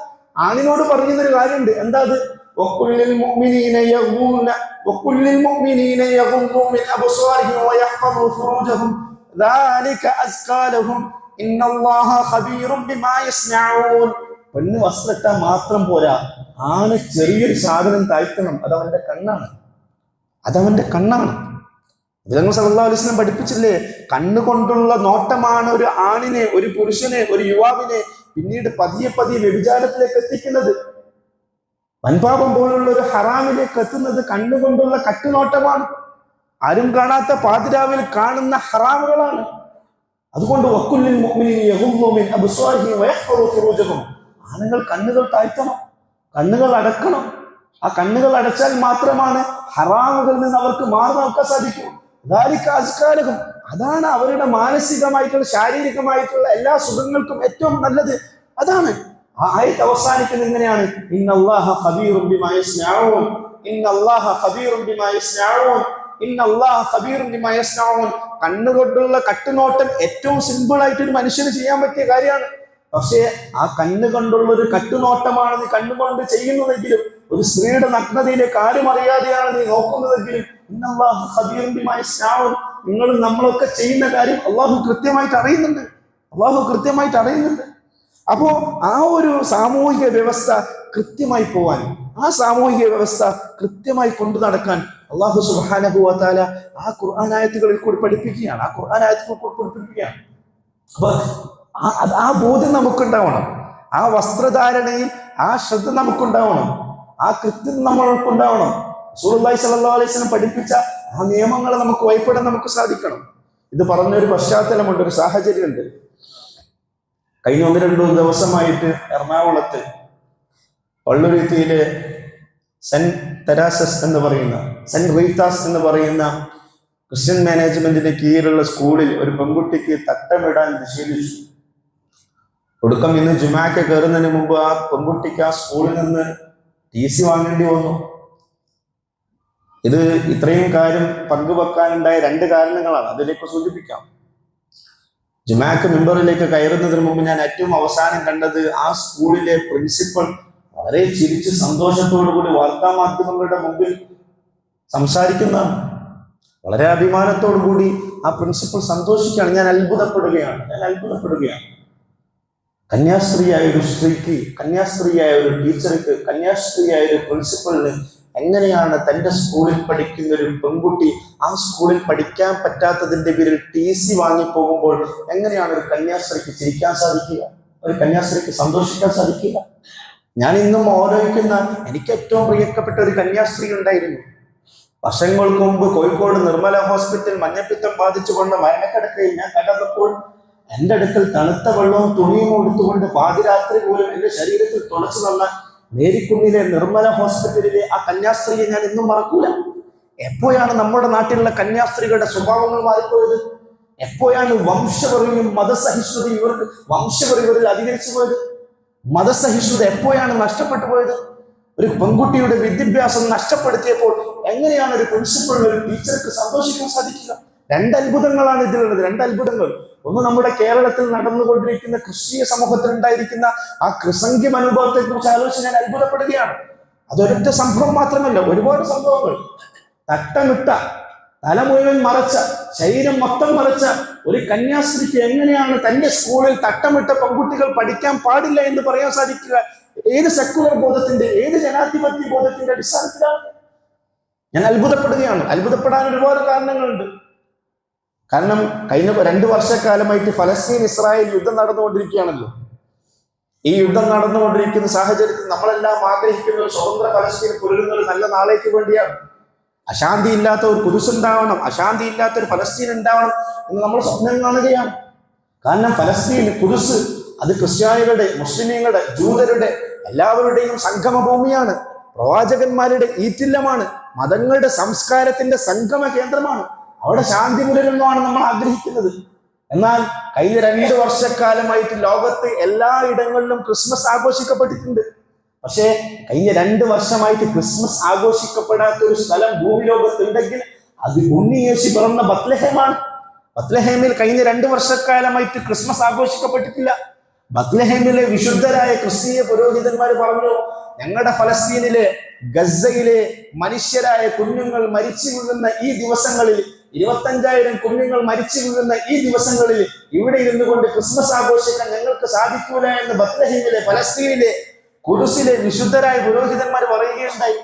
ആണിനോട് പറയുന്ന ഒരു കാര്യമുണ്ട്. എന്താ അത്? വഖുല്ലിൽ മുഅ്മിനീന യഗ്ദൂന വഖുല്ലിൽ മുഅ്മിനീന യഗ്ദൂ മിൻ അബ്സാരിഹിം വയഹ്ഫദൂ ഫുറൂജഹും ദാലിക അസ്കാ ലഹും ഇന്നല്ലാഹ ഖബീറും ബിമാ യസ്നഊൻ. പെണ്ണ് വസ്ത്രം ഇട്ടാൽ മാത്രം പോരാ, ആണ് ചെറിയൊരു സാധനം താഴ്ത്തണം. അതവന്റെ കണ്ണാണ്, അതവന്റെ കണ്ണാണ്. നബി സല്ലല്ലാഹു അലൈഹി വസല്ലം പഠിപ്പിച്ചില്ലേ, കണ്ണുകൊണ്ടുള്ള നോട്ടമാണ് ഒരു ആണിനെ, ഒരു പുരുഷനെ, ഒരു യുവാവിനെ പിന്നീട് പതിയെ പതിയെ വ്യഭിചാരത്തിലേക്ക് എത്തിക്കുന്നത്. വൻപാപം പോലുള്ള ഒരു ഹറാമിലേക്ക് എത്തുന്നത് കണ്ണുകൊണ്ടുള്ള കട്ടുനോട്ടമാണ്. ആരും കാണാത്ത പാതിരാവിൽ കാണുന്ന ഹറാമുകളാണ്. അതുകൊണ്ട് വഖുല്ലിൽ മുഅ്മിനീന യഗ്ദൂ മിൻ അബ്സാരിഹിം വയഹ്ഫദൂ ഫുറൂജഹും. ആണുങ്ങൾ കണ്ണുകൾ താഴ്ത്തണം, കണ്ണുകൾ അടക്കണം. ആ കണ്ണുകൾ അടച്ചാൽ മാത്രമാണ് ഹറാമുകളിൽ നിന്ന് അവർക്ക് മാറി നോക്കാൻ സാധിക്കൂ. ദാലിക അസ്കാ ലഹും. അതാണ് അവരുടെ മാനസികമായിട്ടുള്ള ശാരീരികമായിട്ടുള്ള എല്ലാ സുഖങ്ങൾക്കും ഏറ്റവും നല്ലത്. അതാണ് ആ ആയത്ത് അവസാനിക്കുന്നത് ഇങ്ങനെയാണ്, ഇന്നല്ലാഹ ഖബീറും ബിമാ യസ്നഊൻ, ഇന്നല്ലാഹ ഖബീറും ബിമാ യസ്നഊൻ, ഇന്നല്ലാഹ ഖബീറും ബിമാ യസ്നഊൻ. കണ്ണുകൊണ്ടുള്ള കട്ടുനോട്ടം ഏറ്റവും സിമ്പിൾ ആയിട്ട് ഒരു മനുഷ്യന് ചെയ്യാൻ പറ്റിയ കാര്യമാണ്. പക്ഷേ ആ കണ്ണുകൊണ്ടുള്ള ഒരു കട്ടുനോട്ടമാണ് നീ കണ്ണുകൊണ്ട് ചെയ്യുന്നതെങ്കിലും, ഒരു സ്ത്രീയുടെ നഗ്നതയിലേക്ക് ആരും അറിയാതെയാണ് നീ നോക്കുന്നതെങ്കിലും, ഇന്നല്ലാഹ ഖബീറും ബിമാ യസ്നഊൻ, നിങ്ങളും നമ്മളൊക്കെ ചെയ്യുന്ന കാര്യം അള്ളാഹു കൃത്യമായിട്ട് അറിയുന്നുണ്ട്, അള്ളാഹു കൃത്യമായിട്ട് അറിയുന്നുണ്ട്. അപ്പോ ആ ഒരു സാമൂഹിക വ്യവസ്ഥ കൃത്യമായി പോവാൻ, ആ സാമൂഹിക വ്യവസ്ഥ കൃത്യമായി കൊണ്ടു നടക്കാൻ അള്ളാഹു സുബ്ഹാനഹു വ തആല ആ ഖുർആൻ ആയത്തുകളിൽ കൂടി പഠിപ്പിക്കുകയാണ്, ആ ഖുർആൻ ആയത്തുകളിൽ കൂടി പഠിപ്പിക്കുകയാണ്. അപ്പൊ ആ ബോധ്യം നമുക്കുണ്ടാവണം, ആ വസ്ത്രധാരണയിൽ ആ ശ്രദ്ധ നമുക്കുണ്ടാവണം, ആ കൃത്യം നമ്മൾക്കുണ്ടാവണം. റസൂലുള്ളാഹി സ്വല്ലല്ലാഹു അലൈഹി വസല്ലം പഠിപ്പിച്ച ആ നിയമങ്ങൾ നമുക്ക് വഴിപ്പെടാൻ നമുക്ക് സാധിക്കണം. ഇത് പറഞ്ഞൊരു പശ്ചാത്തലമുണ്ട്, ഒരു സാഹചര്യമുണ്ട്. കഴിഞ്ഞ 1-2 ദിവസമായിട്ട് എറണാകുളത്ത് പള്ളുരുത്തിയിലെ സെന്റ് തെരാസസ് എന്ന് പറയുന്ന, സെന്റ് റീത്താസ് എന്ന് പറയുന്ന ക്രിസ്ത്യൻ മാനേജ്മെന്റിന്റെ കീഴിലുള്ള സ്കൂളിൽ ഒരു പെൺകുട്ടിക്ക് തട്ടമിടാൻ നിഷേധിച്ചു. ഒടുക്കം ഇന്ന് ജുമാക്ക് കയറുന്നതിന് മുമ്പ് ആ പെൺകുട്ടിക്ക് ആ സ്കൂളിൽ നിന്ന് TC വാങ്ങേണ്ടി വന്നു. ഇത് ഇത്രയും കാര്യം പങ്കുവെക്കാനുണ്ടായ 2 കാരണങ്ങളാണ്, അതിലേക്ക് സൂചിപ്പിക്കാം. ജുമാക്ക് മെമ്പറിലേക്ക് കയറുന്നതിന് മുമ്പ് ഞാൻ ഏറ്റവും അവസാനം കണ്ടത് ആ സ്കൂളിലെ പ്രിൻസിപ്പൽ വളരെ ചിരിച്ച് സന്തോഷത്തോടു കൂടി വാർത്താ മാധ്യമങ്ങളുടെ മുമ്പിൽ സംസാരിക്കുന്നതാണ്. വളരെ അഭിമാനത്തോടു കൂടി ആ പ്രിൻസിപ്പൽ സന്തോഷിക്കുകയാണ്. ഞാൻ അത്ഭുതപ്പെടുകയാണ്. കന്യാസ്ത്രീയായ ഒരു സ്ത്രീക്ക്, കന്യാസ്ത്രീയായ ഒരു ടീച്ചർക്ക്, കന്യാസ്ത്രീയായ ഒരു പ്രിൻസിപ്പലിന് എങ്ങനെയാണ് തൻ്റെ സ്കൂളിൽ പഠിക്കുന്ന ഒരു പെൺകുട്ടി ആ സ്കൂളിൽ പഠിക്കാൻ പറ്റാത്തതിന്റെ പേരിൽ TC വാങ്ങിപ്പോകുമ്പോൾ എങ്ങനെയാണ് ഒരു കന്യാസ്ത്രീക്ക് ചിരിക്കാൻ സാധിക്കുക, ഒരു കന്യാസ്ത്രീക്ക് സന്തോഷിക്കാൻ സാധിക്കുക? ഞാൻ ഇന്നും ഓർമ്മിക്കുന്ന എനിക്ക് ഏറ്റവും പ്രിയപ്പെട്ട ഒരു കന്യാസ്ത്രീ ഉണ്ടായിരുന്നു. വർഷങ്ങൾക്ക് മുമ്പ് കോഴിക്കോട് നിർമ്മല ഹോസ്പിറ്റൽ മഞ്ഞപ്പിത്തം ബാധിച്ചുകൊണ്ട് മരണക്കിടക്കയിൽ ഞാൻ കടന്നപ്പോൾ എൻ്റെ അടുക്കൽ തണുത്ത വെള്ളവും തുണിയും എടുത്തുകൊണ്ട് പാതിരാത്രി പോലും എൻ്റെ ശരീരത്തിൽ തുളച്ചു തന്ന മേരിക്കുന്നിലെ നിർമ്മല ഹോസ്പിറ്റലിലെ ആ കന്യാസ്ത്രീയെ ഞാൻ ഇന്നും മറക്കൂല. എപ്പോഴാണ് നമ്മുടെ നാട്ടിലുള്ള കന്യാസ്ത്രീകളുടെ സ്വഭാവങ്ങൾ മാറിപ്പോയത്? എപ്പോഴാണ് വംശപരയും മതസഹിഷ്ണുതയും ഇവർക്ക് വംശപരിവരിൽ അധികരിച്ചു പോയത്? മതസഹിഷ്ണുത എപ്പോഴാണ് നഷ്ടപ്പെട്ടു പോയത്? ഒരു പെൺകുട്ടിയുടെ വിദ്യാഭ്യാസം നഷ്ടപ്പെടുത്തിയപ്പോൾ എങ്ങനെയാണ് ഒരു പ്രിൻസിപ്പളിന്, ഒരു ടീച്ചർക്ക് സന്തോഷിക്കാൻ സാധിക്കുക? 2 അത്ഭുതങ്ങളാണ് ഇതിലുള്ളത്, 2 അത്ഭുതങ്ങൾ. ഒന്ന്, നമ്മുടെ കേരളത്തിൽ നടന്നുകൊണ്ടിരിക്കുന്ന ക്രിസ്തീയ സമൂഹത്തിൽ ഉണ്ടായിരിക്കുന്ന ആ ക്രിസംഖ്യ അനുഭവത്തെ കുറിച്ച് ആലോചിച്ച് ഞാൻ അത്ഭുതപ്പെടുകയാണ്. അതൊരൊറ്റ സംഭവം മാത്രമല്ല, ഒരുപാട് സംഭവങ്ങൾ. തട്ടമിട്ട, തല മുഴുവൻ മറച്ച, ശരീരം മൊത്തം മറച്ച ഒരു കന്യാസ്ത്രീക്ക് എങ്ങനെയാണ് തന്റെ സ്കൂളിൽ തട്ടമിട്ട പെൺകുട്ടികൾ പഠിക്കാൻ പാടില്ല എന്ന് പറയാൻ സാധിക്കുക? ഏത് സെക്കുലർ ബോധത്തിന്റെ, ഏത് ജനാധിപത്യ ബോധത്തിന്റെ അടിസ്ഥാനത്തിലാണ്? ഞാൻ അത്ഭുതപ്പെടുകയാണ്. അത്ഭുതപ്പെടാൻ ഒരുപാട് കാരണങ്ങളുണ്ട്. കാരണം കഴിഞ്ഞ 2 വർഷക്കാലമായിട്ട് ഫലസ്തീൻ ഇസ്രായേൽ യുദ്ധം നടന്നുകൊണ്ടിരിക്കുകയാണല്ലോ. ഈ യുദ്ധം നടന്നുകൊണ്ടിരിക്കുന്ന സാഹചര്യത്തിൽ നമ്മളെല്ലാം ആഗ്രഹിക്കുന്ന ഒരു സ്വതന്ത്ര ഫലസ്തീൻ പുലരുന്ന ഒരു നല്ല നാളേക്ക് വേണ്ടിയാണ്. അശാന്തി ഇല്ലാത്ത ഒരു കുരിശ് ഉണ്ടാവണം, അശാന്തി ഇല്ലാത്ത ഒരു ഫലസ്തീൻ ഉണ്ടാവണം എന്ന് നമ്മൾ സ്വപ്നം കാണുകയാണ്. കാരണം ഫലസ്തീൻ, കുരിശ്, അത് ക്രിസ്ത്യാനികളുടെ, മുസ്ലിമീങ്ങളുടെ, ജൂതരുടെ എല്ലാവരുടെയും സംഗമ ഭൂമിയാണ്. പ്രവാചകന്മാരുടെ ഈറ്റില്ലമാണ്. മതങ്ങളുടെ സംസ്കാരത്തിന്റെ സംഗമ കേന്ദ്രമാണ്. അവിടെ ശാന്തി പുലരുന്നതാണ് നമ്മൾ ആഗ്രഹിക്കുന്നത്. എന്നാൽ കഴിഞ്ഞ 2 വർഷക്കാലമായിട്ട് ലോകത്ത് എല്ലായിടങ്ങളിലും ക്രിസ്മസ് ആഘോഷിക്കപ്പെട്ടിട്ടുണ്ട്. പക്ഷേ കഴിഞ്ഞ 2 വർഷമായിട്ട് ക്രിസ്മസ് ആഘോഷിക്കപ്പെടാത്ത ഒരു സ്ഥലം ഭൂമി ലോകത്തുണ്ടെങ്കിൽ അത് ഉണ്ണിയേശു പിറന്ന ബത്ലഹേമാണ്. ബത്ലഹേമിൽ കഴിഞ്ഞ 2 വർഷക്കാലമായിട്ട് ക്രിസ്മസ് ആഘോഷിക്കപ്പെട്ടിട്ടില്ല. ബത്ലഹേമിലെ വിശുദ്ധരായ ക്രിസ്തീയ പുരോഹിതന്മാർ പറഞ്ഞു, ഞങ്ങളുടെ ഫലസ്തീനിലെ ഗസയിലെ മനുഷ്യരായ കുഞ്ഞുങ്ങൾ മരിച്ചു വീഴുന്ന ഈ ദിവസങ്ങളിൽ, 25,000 കുഞ്ഞുങ്ങൾ മരിച്ചു വീഴുന്ന ഈ ദിവസങ്ങളിൽ ഇവിടെ ഇരുന്നു കൊണ്ട് ക്രിസ്മസ് ആഘോഷിക്കാൻ ഞങ്ങൾക്ക് സാധിക്കൂല എന്ന് ബത്ലഹേമിലെ ഫലസ്തീനിലെ കുദുസിലെ വിശുദ്ധരായ പുരോഹിതന്മാർ പറയുകയുണ്ടായി.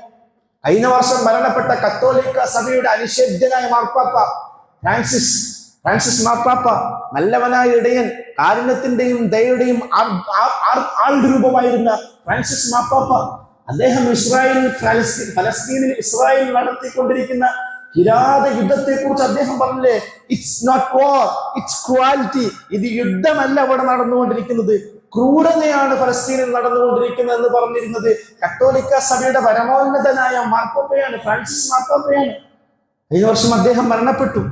കഴിഞ്ഞ വർഷം മരണപ്പെട്ട കത്തോലിക്ക സഭയുടെ അനിഷേധ്യനായ മാർപ്പാപ്പ ഫ്രാൻസിസ് മാർപ്പാപ്പ, നല്ലവനായ ഇടയൻ, കാരുണ്യത്തിന്റെയും ദയയുടെയും ആൾ രൂപമായിരുന്ന ഫ്രാൻസിസ് മാർപ്പാപ്പ, അദ്ദേഹം ഫലസ്തീനിൽ ഇസ്രായേൽ നടത്തിക്കൊണ്ടിരിക്കുന്ന കിരാത യുദ്ധത്തെ കുറിച്ച് അദ്ദേഹം പറഞ്ഞില്ലേ, it's not war, it's cruelty. ഇത് യുദ്ധമല്ല അവിടെ നടന്നുകൊണ്ടിരിക്കുന്നത്, ക്രൂരതയാണ് ഫലസ്തീനിൽ നടന്നുകൊണ്ടിരിക്കുന്നത് എന്ന് പറഞ്ഞിരുന്നത് കത്തോലിക്ക സഭയുടെ പരമോന്നതനായ മാർപ്പാപ്പയാണ്, ഫ്രാൻസിസ് മാർപ്പാപ്പയാണ്. കഴിഞ്ഞ വർഷം അദ്ദേഹം മരണപ്പെട്ടു.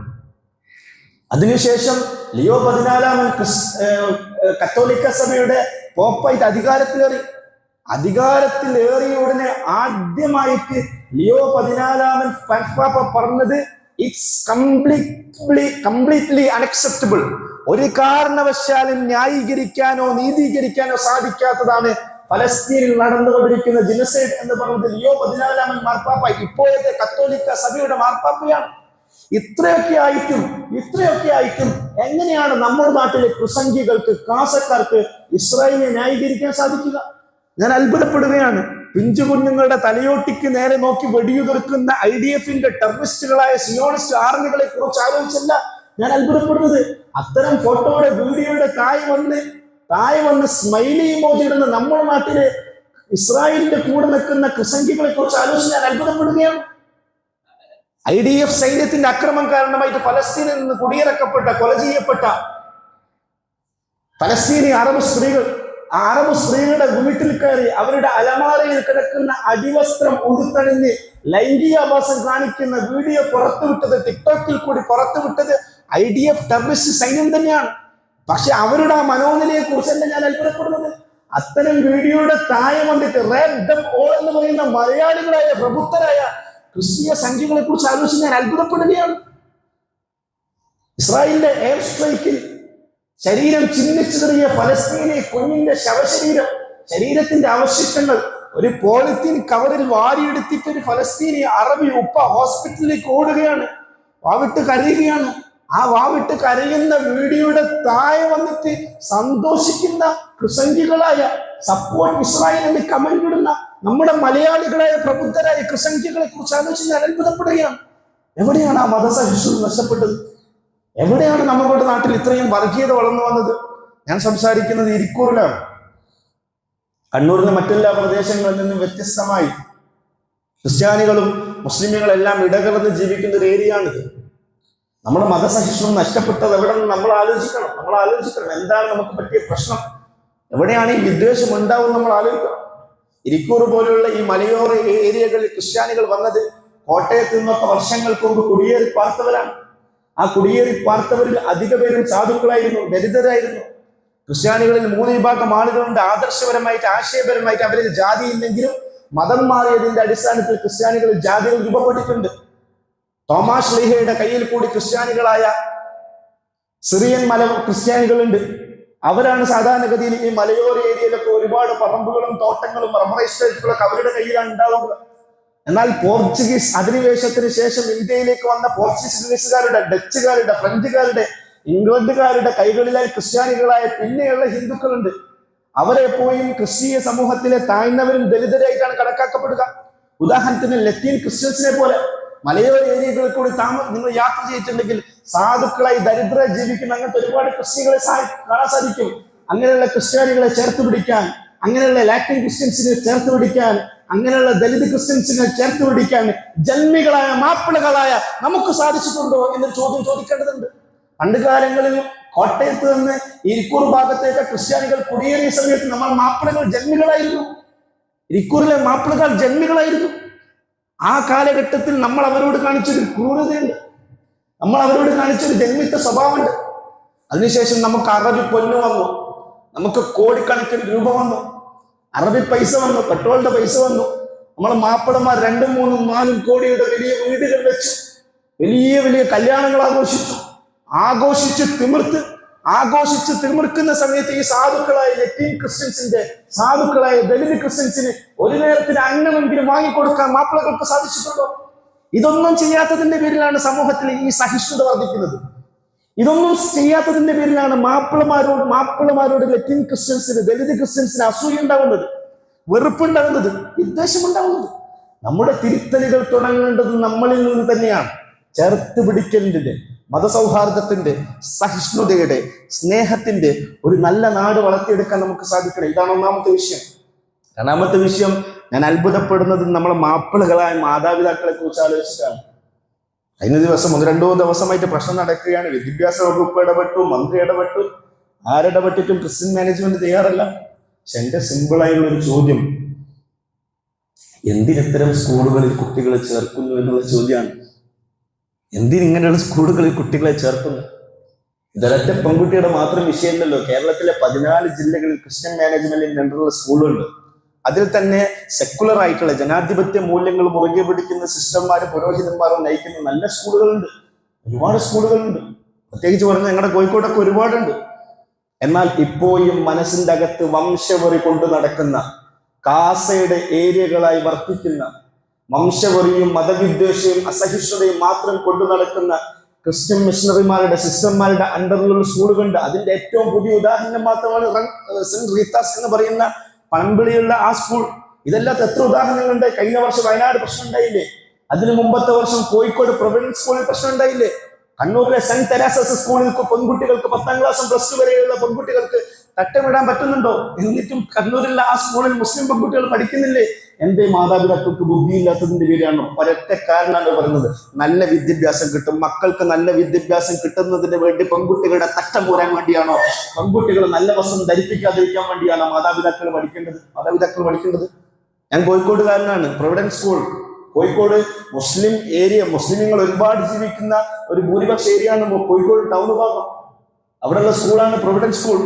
അതിനുശേഷം ലിയോ 14 കത്തോലിക്ക സഭയുടെ പോപ്പായിട്ട് അധികാരത്തിലേറിയ ഉടനെ ആദ്യമായിട്ട് ലിയോ 14 പാപ്പ പറഞ്ഞത്, ഇറ്റ്സ് കംപ്ലീറ്റ്ലി അൺഅക്സെപ്റ്റബിൾ. ഒരു കാരണവശാലും ന്യായീകരിക്കാനോ നീതീകരിക്കാനോ സാധിക്കാത്തതാണ് ഫലസ്തീനിൽ നടന്നുകൊണ്ടിരിക്കുന്ന ജനസൈഡ് എന്ന് പറഞ്ഞത് ലിയോ 14 മാർപ്പാപ്പ, ഇപ്പോഴത്തെ കത്തോലിക്ക സഭയുടെ മാർപ്പാപ്പയാണ്. ഇത്രയൊക്കെ ആയിട്ടും എങ്ങനെയാണ് നമ്മുടെ നാട്ടിലെ പ്രസംഗികൾക്ക്, കാസക്കാർക്ക് ഇസ്രായേലിനെ ന്യായീകരിക്കാൻ സാധിക്കുക? ഞാൻ അത്ഭുതപ്പെടുകയാണ്. പിഞ്ചു കുഞ്ഞുങ്ങളുടെ തലയോട്ടിക്ക് നേരെ നോക്കി വെടിയുതിർക്കുന്ന IDF-ന്റെ ടെററിസ്റ്റുകളായ സിയോണിസ്റ്റ് ആർമികളെ കുറിച്ച് ആലോചിച്ചല്ല ഞാൻ അത്ഭുതപ്പെടുന്നത്. അത്തരം ഫോട്ടോയുടെ വീഡിയോയുടെ താഴെ വന്ന് സ്മൈലി ഇമോജി ഇടുന്ന നമ്മുടെ നാട്ടിലെ ഇസ്രായേലിന്റെ കൂടെ നിൽക്കുന്ന ക്രിസംഖികളെ കുറിച്ച് ആലോചിച്ച് ഞാൻ അത്ഭുതപ്പെടുകയാണ്. IDF സൈന്യത്തിന്റെ അക്രമം കാരണമായിട്ട് ഫലസ്തീനിൽ നിന്ന് കുടിയിറക്കപ്പെട്ട, കൊല ചെയ്യപ്പെട്ട ഫലസ്തീനി അറബ് സ്ത്രീകളുടെ വീട്ടിൽ കയറി അവരുടെ അലമാരയിൽ കിടക്കുന്ന അടിവസ്ത്രം ഉടുത്തണിഞ്ഞ് ലൈംഗികാഭാസം കാണിക്കുന്ന വീഡിയോ പുറത്തുവിട്ടത്, ടിക്ടോക്കിൽ കൂടി പുറത്തുവിട്ടത് IDF ടെററിസ്റ്റ് സൈന്യം തന്നെയാണ്. പക്ഷെ അവരുടെ ആ മനോനിലയെ കുറിച്ചല്ല ഞാൻ അത്ഭുതപ്പെടുന്നത്. അത്തരം വീഡിയോയുടെ താഴെ വന്നിട്ട് റെഡ് ദം ഓൾ എന്ന് പറയുന്ന മലയാളികളായ പ്രബുദ്ധരായ ക്രിസ്തീയ സംഖ്യകളെ കുറിച്ച് ആലോചിച്ച് ഞാൻ അത്ഭുതപ്പെടുകയാണ്. ഇസ്രായേലിന്റെ എയർ സ്ട്രൈക്കിൽ ശരീരം ചിഹ്നിച്ചെറിയ ഫലസ്തീനി കുഞ്ഞിന്റെ ശരീരത്തിന്റെ അവശിഷ്ടങ്ങൾ ഒരു പോളിത്തീൻ കവറിൽ വാരിയെടുത്തിട്ട് ഒരു ഫലസ്തീനി അറബി ഉപ്പ ഹോസ്പിറ്റലിലേക്ക് ഓടുകയാണ്, വാവിട്ട് കരയുകയാണ്. ആ വാവിട്ട് കരയുന്ന വീഡിയോയുടെ താഴെ വന്നിട്ട് സന്തോഷിക്കുന്ന ക്രിസംഖികളായ സപ്പോർട്ട് ഇസ്രായേൽ എന്ന് കമന്റ് ഇടുന്ന നമ്മുടെ മലയാളികളായ പ്രബുദ്ധരായ ക്രിസംഖികളെ കുറിച്ച് ആലോചിച്ച് ഞാൻ അത്ഭുതപ്പെടുകയാണ്. എവിടെയാണ് ആ മതസഹിഷ്ണുത നഷ്ടപ്പെട്ടത്? എവിടെയാണ് നമ്മുടെ നാട്ടിൽ ഇത്രയും വർഗീയത വളർന്നു വന്നത്? ഞാൻ സംസാരിക്കുന്നത് ഇരിക്കൂറിലാണ്. കണ്ണൂരിലെ മറ്റെല്ലാ പ്രദേശങ്ങളിൽ നിന്നും വ്യത്യസ്തമായി ക്രിസ്ത്യാനികളും മുസ്ലിമുകളെല്ലാം ഇടകലർന്ന് ജീവിക്കുന്ന ഒരു ഏരിയയാണിത്. നമ്മുടെ മതസഹിഷ്ണുത നഷ്ടപ്പെട്ടത് എവിടെയെന്ന് നമ്മൾ ആലോചിക്കണം. എന്താണ് നമുക്ക് പറ്റിയ പ്രശ്നം? എവിടെയാണ് ഈ വിദ്വേഷം ഉണ്ടാവും നമ്മൾ ആലോചിക്കണം. ഇരിക്കൂർ പോലെയുള്ള ഈ മലയോര ഏരിയകളിൽ ക്രിസ്ത്യാനികൾ വന്നത് കോട്ടയത്ത് നിന്നൊക്കെ വർഷങ്ങൾക്ക് മുമ്പ് കുടിയേറി പാർത്തവരാണ്. ആ കുടിയേറി പാർത്തവരിൽ അധിക പേരും സാധുക്കളായിരുന്നു, ദരിദ്രരായിരുന്നു. ക്രിസ്ത്യാനികളിൽ 3 വിഭാഗം ആളുകളുണ്ട്. ആദർശപരമായിട്ട്, ആശയപരമായിട്ട് അവരിൽ ജാതി ഇല്ലെങ്കിലും മതം മാറിയതിന്റെ അടിസ്ഥാനത്തിൽ ക്രിസ്ത്യാനികളിൽ ജാതികൾ രൂപപ്പെട്ടിട്ടുണ്ട്. തോമാസ് ലീഹയുടെ കയ്യിൽ കൂടി ക്രിസ്ത്യാനികളായ സിറിയൻ ക്രിസ്ത്യാനികളുണ്ട്. അവരാണ് സാധാരണഗതിയിൽ ഈ മലയോര ഏരിയയിലൊക്കെ ഒരുപാട് പറമ്പുകളും തോട്ടങ്ങളും റബ്ബർ എസ്റ്റേറ്റുകളൊക്കെ അവരുടെ കയ്യിലാണ് ഉണ്ടാവുക. എന്നാൽ പോർച്ചുഗീസ് അധിനിവേശത്തിന് ശേഷം ഇന്ത്യയിലേക്ക് വന്ന പോർച്ചുഗീസുകാരുടെ, ഡച്ചുകാരുടെ, ഫ്രഞ്ചുകാരുടെ, ഇംഗ്ലണ്ടുകാരുടെ കൈകളിലായി ക്രിസ്ത്യാനികളായ പിന്നെയുള്ള ഹിന്ദുക്കളുണ്ട്. അവരെ പോയും ക്രിസ്തീയ സമൂഹത്തിലെ താഴ്ന്നവരും ദലിതരായിട്ടാണ് കണക്കാക്കപ്പെടുക. ഉദാഹരണത്തിന് ലത്തീൻ ക്രിസ്ത്യൻസിനെ പോലെ മലയോര ഏരിയകളിൽ കൂടി നിങ്ങൾ യാത്ര ചെയ്തിട്ടുണ്ടെങ്കിൽ സാധുക്കളായി ദരിദ്ര ജീവിക്കുന്ന അങ്ങനത്തെ ഒരുപാട് ക്രിസ്ത്യാനികളെ കാണാൻ സാധിക്കും. അങ്ങനെയുള്ള ക്രിസ്ത്യാനികളെ ചേർത്ത് പിടിക്കാൻ, അങ്ങനെയുള്ള ലാറ്റിൻ ക്രിസ്ത്യൻസിനെ ചേർത്ത് പിടിക്കാൻ, അങ്ങനെയുള്ള ദലിത് ക്രിസ്ത്യൻസിനെ ചേർത്ത് പിടിക്കാൻ ജന്മികളായ മാപ്പിളകളായ നമുക്ക് സാധിച്ചിട്ടുണ്ടോ എന്നൊരു ചോദ്യം ചോദിക്കേണ്ടതുണ്ട്. പണ്ട് കാലങ്ങളിൽ കോട്ടയത്ത് നിന്ന് ഇരിക്കൂർ ഭാഗത്തേക്ക് ക്രിസ്ത്യാനികൾ കുടിയേറിയ സമയത്ത് നമ്മൾ മാപ്പിളകൾ ജന്മികളായിരുന്നു. ഇരിക്കൂറിലെ മാപ്പിളകൾ ജന്മികളായിരുന്നു. ആ കാലഘട്ടത്തിൽ നമ്മൾ അവരോട് കാണിച്ചൊരു ക്രൂരതയുണ്ട്, നമ്മൾ അവരോട് കാണിച്ചൊരു ജന്മിത്വ സ്വഭാവമുണ്ട്. അതിനുശേഷം നമുക്ക് അറബി പൊന്നു വന്നു, നമുക്ക് കോടിക്കണക്കിന് രൂപ വന്നു. അറബി പൈസ വന്നു, പെട്രോളിന്റെ പൈസ വന്നു. നമ്മളെ മാപ്പിളമാർ 2, 3, 4 കോടിയുടെ വലിയ വീടുകൾ വെച്ച് വലിയ വലിയ കല്യാണങ്ങൾ ആഘോഷിച്ച് തിമിർക്കുന്ന സമയത്ത് ഈ സാധുക്കളായ ലത്തീൻ ക്രിസ്ത്യൻസിന്റെ, സാധുക്കളായ ദലിത് ക്രിസ്ത്യൻസിന് ഒരു നേരത്തിന് അന്നമെങ്കിലും വാങ്ങിക്കൊടുക്കാൻ മാപ്പിളകൾക്ക് സാധിച്ചിട്ടുണ്ടോ? ഇതൊന്നും ചെയ്യാത്തതിന്റെ പേരിലാണ് സമൂഹത്തിൽ ഈ സഹിഷ്ണുത വർദ്ധിക്കുന്നത്. ഇതൊന്നും ചെയ്യാത്തതിന്റെ പേരിലാണ് മാപ്പിളമാരോട് ലത്തീൻ ക്രിസ്ത്യൻസിന്, ദലിത് ക്രിസ്ത്യൻസിന് അസൂയ ഉണ്ടാവുന്നത്, വെറുപ്പുണ്ടാവുന്നത്, വിദ്വേഷമുണ്ടാവുന്നത്. നമ്മുടെ തിരുത്തലുകൾ തുടങ്ങേണ്ടത് നമ്മളിൽ നിന്ന് തന്നെയാണ്. ചേർത്ത് പിടിക്കലിന്റെ, മതസൗഹാർദ്ദത്തിന്റെ, സഹിഷ്ണുതയുടെ, സ്നേഹത്തിന്റെ ഒരു നല്ല നാട് വളർത്തിയെടുക്കാൻ നമുക്ക് സാധിക്കണം. ഇതാണ് ഒന്നാമത്തെ വിഷയം. രണ്ടാമത്തെ വിഷയം, ഞാൻ അത്ഭുതപ്പെടുന്നത് നമ്മളെ മാപ്പിളകളായ മാതാപിതാക്കളെ കുറിച്ച് ആലോചിച്ചിട്ടാണ്. കഴിഞ്ഞ ദിവസം 1-2 ദിവസമായിട്ട് പ്രശ്നം നടക്കുകയാണ്. വിദ്യാഭ്യാസ വകുപ്പ് ഇടപെട്ടു, മന്ത്രി ഇടപെട്ടു, ആരിടപെട്ടിട്ടും ക്രിസ്ത്യൻ മാനേജ്മെന്റ് തയ്യാറല്ല. പക്ഷെ എന്റെ സിമ്പിളായുള്ള ഒരു ചോദ്യം, എന്തിനിത്തരം സ്കൂളുകളിൽ കുട്ടികളെ ചേർക്കുന്നു എന്നുള്ള ചോദ്യമാണ്. എന്തിനിങ്ങനെയുള്ള സ്കൂളുകളിൽ കുട്ടികളെ ചേർക്കുന്നു? ഇതൊരൊറ്റ പെൺകുട്ടിയുടെ മാത്രം വിഷയമല്ലല്ലോ. കേരളത്തിലെ 14 ജില്ലകളിൽ ക്രിസ്ത്യൻ മാനേജ്മെന്റിന്റെ അണ്ടറുള്ള സ്കൂളുണ്ട്. അതിൽ തന്നെ സെക്കുലർ ആയിട്ടുള്ള ജനാധിപത്യ മൂല്യങ്ങൾ മുറുകെ പിടിക്കുന്ന സിസ്റ്റർമാരും പുരോഹിതന്മാരും നയിക്കുന്ന നല്ല സ്കൂളുകളുണ്ട്, ഒരുപാട് സ്കൂളുകളുണ്ട്. പ്രത്യേകിച്ച് പറഞ്ഞാൽ ഞങ്ങളുടെ കോഴിക്കോടൊക്കെ ഒരുപാടുണ്ട്. എന്നാൽ ഇപ്പോഴും മനസ്സിന്റെ അകത്ത് വംശവെറി കൊണ്ടു നടക്കുന്ന, കാസയുടെ ഏരിയകളായി വർത്തിക്കുന്ന, വംശവെറിയും മതവിദ്വേഷവും അസഹിഷ്ണുതയും മാത്രം കൊണ്ടു നടക്കുന്ന ക്രിസ്ത്യൻ മിഷണറിമാരുടെ, സിസ്റ്റർമാരുടെ അണ്ടറിലുള്ള സ്കൂളുകളുണ്ട്. അതിന്റെ ഏറ്റവും പുതിയ ഉദാഹരണം മാത്രമാണ് സെന്റ് റീത്താസ് എന്ന് പറയുന്ന പണമ്പിളിയുള്ള ആ സ്കൂൾ. ഇതെല്ലാം എത്ര ഉദാഹരണങ്ങളുണ്ട്. കഴിഞ്ഞ വർഷം വയനാട് പ്രശ്നം ഉണ്ടായില്ലേ? അതിനു മുമ്പത്തെ വർഷം കോഴിക്കോട് പ്രൊവിഡൻസ് സ്കൂളിൽ പ്രശ്നം ഉണ്ടായില്ലേ? കണ്ണൂരിലെ സെന്റ് തെരേസസ് സ്കൂളിൽ പെൺകുട്ടികൾക്ക് 10ാം ക്ലാസ്സും +2 വരെയുള്ള പെൺകുട്ടികൾക്ക് തട്ടമിടാൻ പറ്റുന്നുണ്ടോ? എന്നിട്ടും കണ്ണൂരിലെ ആ സ്കൂളിൽ മുസ്ലിം പെൺകുട്ടികൾ പഠിക്കുന്നില്ലേ? എന്റെ മാതാപിതാക്കൾക്ക് ബുദ്ധിയില്ലാത്തതിന്റെ പേരാണോ? ഒരൊറ്റ കാരണമാണ് പറയുന്നത്, നല്ല വിദ്യാഭ്യാസം കിട്ടും, മക്കൾക്ക് നല്ല വിദ്യാഭ്യാസം കിട്ടുന്നതിന് വേണ്ടി പെൺകുട്ടികളുടെ തട്ടം പോരാൻ വേണ്ടിയാണോ? പെൺകുട്ടികൾ നല്ല വസ്ത്രം ധരിപ്പിക്കാതിരിക്കാൻ വേണ്ടിയാണോ മാതാപിതാക്കൾ പഠിക്കേണ്ടത്? ഞാൻ കോഴിക്കോടുകാരനാണ്. പ്രൊവിഡൻസ് സ്കൂൾ കോഴിക്കോട് മുസ്ലിം ഏരിയ, മുസ്ലിങ്ങൾ ഒരുപാട് ജീവിക്കുന്ന ഒരു ഭൂരിപക്ഷ ഏരിയ ആണ് കോഴിക്കോട് ടൗൺ ഭാഗം. അവിടെയുള്ള സ്കൂളാണ് പ്രൊവിഡൻസ് സ്കൂൾ.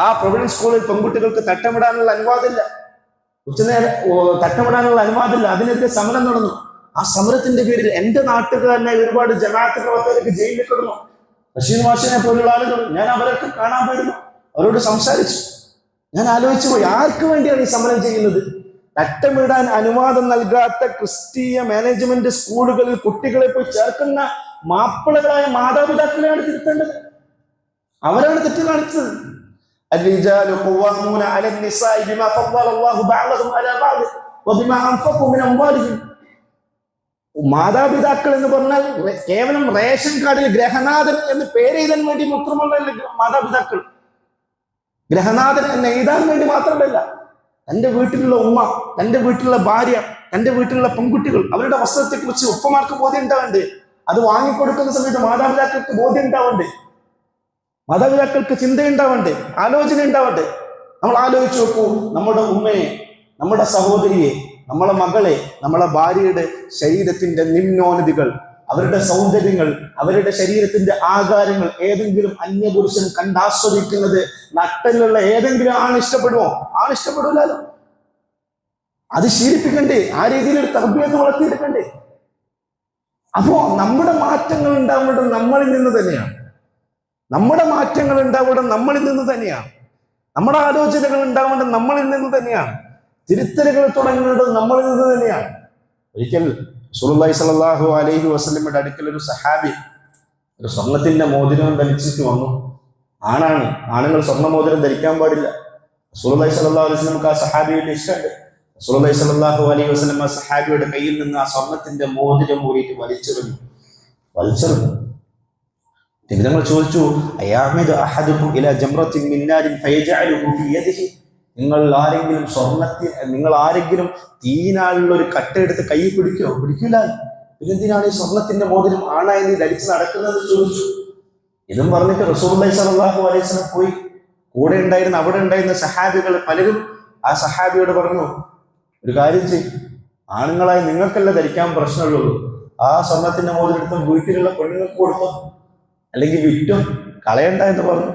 ആ പ്രൊവിഡൻസ് സ്കൂളിൽ പെൺകുട്ടികൾക്ക് തട്ടമിടാനുള്ള അനുവാദമില്ല, ഉച്ചനേരം തട്ടമിടാനുള്ള അനുവാദമില്ല. അതിനെതിരെ സമരം നടന്നു. ആ സമരത്തിന്റെ പേരിൽ എന്റെ നാട്ടുകാരനായി ഒരുപാട് ജമാഅത്ത് പ്രവർത്തകർക്ക് ജയിലിൽ കിടന്നു. റഷീദ് മാഷിനെ പോലുള്ള ആളുകൾ, ഞാൻ അവരൊക്കെ കാണാൻ പോയിരുന്നു, അവരോട് സംസാരിച്ചു. ഞാൻ ആലോചിച്ചു പോയി, ആർക്ക് വേണ്ടിയാണ് ഈ സമരം ചെയ്യുന്നത്? തട്ടമിടാൻ അനുവാദം നൽകാത്ത ക്രിസ്തീയ മാനേജ്മെന്റ് സ്കൂളുകളിൽ കുട്ടികളെ പോയി ചേർക്കുന്ന മാപ്പിളകളായ മാതാപിതാക്കളെയാണ് തിരുത്തേണ്ടത്. അവരാണ് തെറ്റ് കാണിച്ചത്. الرجال قوامون على النساء بما فضل الله بعضهم على بعض وبما أنفقوا من أموالهم. മാതാപിതാക്കൾ എന്ന് പറഞ്ഞാൽ കേവലം റേഷൻ കാർഡിൽ ഗ്രഹനാഥൻ എന്ന് പേര് എഴുതാൻ വേണ്ടി മാത്രമല്ല മാതാപിതാക്കൾ. ഗ്രഹനാഥൻ എന്ന് എഴുതാൻ വേണ്ടി മാത്രമല്ല, തന്റെ വീട്ടിലുള്ള ഉമ്മ, തന്റെ വീട്ടിലുള്ള ഭാര്യ, തന്റെ വീട്ടിലുള്ള പെൺകുട്ടികൾ, അവരുടെ വസ്ത്രത്തെ കുറിച്ച് ഉപ്പമാർക്ക് ബോധ്യം ഉണ്ടാവണ്ടേ? അത് വാങ്ങിക്കൊടുക്കുന്ന സമയത്ത് മാതാപിതാക്കൾക്ക് ബോധ്യം ഉണ്ടാവണ്ടേ? മാതാപിതാക്കൾക്ക് ചിന്തയുണ്ടാവണ്ടേ? ആലോചന ഉണ്ടാവട്ടെ? നമ്മൾ ആലോചിച്ച് നോക്കൂ, നമ്മുടെ ഉമ്മയെ, നമ്മുടെ സഹോദരിയെ, നമ്മളെ മകളെ, നമ്മളെ ഭാര്യയുടെ ശരീരത്തിന്റെ നിമ്നോന്നതികൾ, അവരുടെ സൗന്ദര്യങ്ങൾ, അവരുടെ ശരീരത്തിന്റെ ആകാരങ്ങൾ ഏതെങ്കിലും അന്യപുരുഷൻ കണ്ടാസ്വദിക്കുന്നത് നട്ടലുള്ള ഏതെങ്കിലും ഇഷ്ടപ്പെടുമോ? ഇഷ്ടപ്പെടില്ലല്ലോ. അത് ശീലിപ്പിക്കണ്ടേ? ആ രീതിയിൽ ഒരു തർബീയത്ത് വളർത്തിയെടുക്കണ്ടേ? അപ്പോ നമ്മുടെ മാറ്റങ്ങൾ ഉണ്ടാവേണ്ടത് നമ്മളിൽ നിന്ന് തന്നെയാണ്. നമ്മുടെ മാറ്റങ്ങൾ ഉണ്ടാവേണ്ടത് നമ്മളിൽ നിന്ന് തന്നെയാണ്. നമ്മുടെ ആലോചനകൾ ഉണ്ടാവേണ്ടത് നമ്മളിൽ നിന്ന് തന്നെയാണ്. തിരുത്തലുകൾ തുടങ്ങേണ്ടത് നമ്മളിൽ നിന്ന് തന്നെയാണ്. ഒരിക്കൽ റസൂലുള്ളാഹി സ്വല്ലല്ലാഹു അലൈഹി വസല്ലമയുടെ അടുക്കൽ ഒരു സഹാബി ഒരു സ്വർണത്തിന്റെ മോതിരം ധരിച്ചിട്ട് വന്നു. ആണുങ്ങൾ സ്വർണ്ണ മോതിരം ധരിക്കാൻ പാടില്ല. റസൂലുള്ളാഹി സ്വല്ലല്ലാഹു അലൈഹി വസല്ലമക്ക് ആ സഹാബിയുടെ ഇഷ്ടമുണ്ട്. റസൂലുള്ളാഹി സ്വല്ലല്ലാഹു അലൈഹി വസല്ലം ആ സഹാബിയുടെ കയ്യിൽ നിന്ന് ആ സ്വർണത്തിന്റെ മോതിരം ഊരിയിട്ട് വലിച്ചെറിഞ്ഞു. ഞങ്ങൾ ചോദിച്ചു, നിങ്ങൾ ആരെങ്കിലും തീനാളുള്ള ഒരു കട്ടയെടുത്ത് കൈ പിടിക്കില്ല? പിന്നെന്തിനാണ് ഈ സ്വർണത്തിന്റെ മോതിരം ആണായി നീ ധരിച്ച് നടക്കുന്നത് ചോദിച്ചു. ഇതും പറഞ്ഞിട്ട് റസൂലുള്ളാഹി സ്വല്ലല്ലാഹു അലൈഹി വസല്ലം പോയി. അവിടെ ഉണ്ടായിരുന്ന സഹാബികൾ പലരും ആ സഹാബിയോട് പറഞ്ഞു, ഒരു കാര്യം ചെയ്യും, ആണുങ്ങളായി നിങ്ങൾക്കല്ല ധരിക്കാൻ പ്രശ്നമുള്ളൂ, ആ സ്വർണത്തിന്റെ മോതിരം എടുത്ത് വീട്ടിലുള്ള പെണ്ണുങ്ങൾക്ക് കൊടുത്തോ, അല്ലെങ്കിൽ വിറ്റോ, കളയണ്ട എന്ന് പറഞ്ഞു.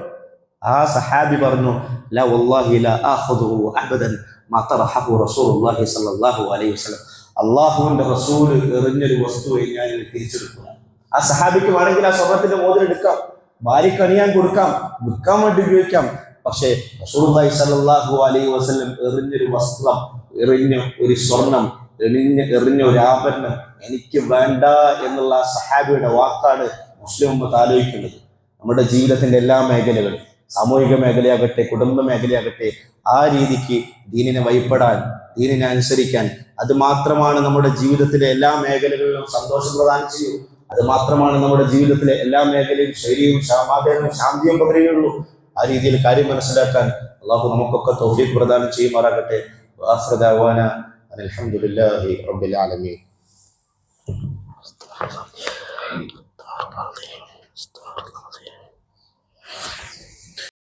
ആ സഹാബി പറഞ്ഞു, ലാ വല്ലാഹി ലാ ആഖുദുഹു അബദൻ മാ തറഹു റസൂലുള്ളാഹി സ്വല്ലല്ലാഹു അലൈഹി വസല്ലം. അള്ളാഹുവിന്റെ റസൂൽ എറിഞ്ഞൊരു വസ്തുവെ ഞാൻ തിരിച്ചെടുക്കുക. ആ സഹാബിക്ക് വേണമെങ്കിൽ ആ സ്വർണത്തിന്റെ മോതിരം എടുക്കാം, ഭാര്യയ്ക്ക് അണിയാൻ കൊടുക്കാം, വിൽക്കാൻ വേണ്ടി ഉപയോഗിക്കാം. പക്ഷേ റസൂലുള്ളാഹി സ്വല്ലല്ലാഹു അലൈഹി വസല്ലം എറിഞ്ഞൊരു വസ്ത്രം, എറിഞ്ഞ ഒരു സ്വർണം, എറിഞ്ഞ ഒരു ആഭരണം എനിക്ക് വേണ്ട എന്നുള്ള സഹാബിയുടെ വാക്കാണ് മുസ്ലിം ഉമ്മത്ത് ആലോചിക്കേണ്ടത്. നമ്മുടെ ജീവിതത്തിന്റെ എല്ലാ മേഖലകളും, സാമൂഹിക മേഖലയാകട്ടെ, കുടുംബ മേഖലയാകട്ടെ, ആ രീതിക്ക് ദീനിനെ വഴിപ്പെടാൻ, ദീനിനെ അനുസരിക്കാൻ, അത് മാത്രമാണ് നമ്മുടെ ജീവിതത്തിലെ എല്ലാ മേഖലകളിലും സന്തോഷം പ്രദാനം ചെയ്യൂ. അത് മാത്രമാണ് നമ്മുടെ ജീവിതത്തിലെ എല്ലാ മേഖലയും ശൈലിയും സമാധാനവും ശാന്തിയും പകരുകയുള്ളൂ. ആ രീതിയിൽ കാര്യം മനസ്സിലാക്കാൻ അള്ളാഹു നമുക്കൊക്കെ തൗഫീഖ് പ്രദാനം ചെയ്യുമാറാകട്ടെ. വആഖിറു ദഅവാന അൽഹംദുലില്ലാഹി റബ്ബിൽ ആലമീൻ.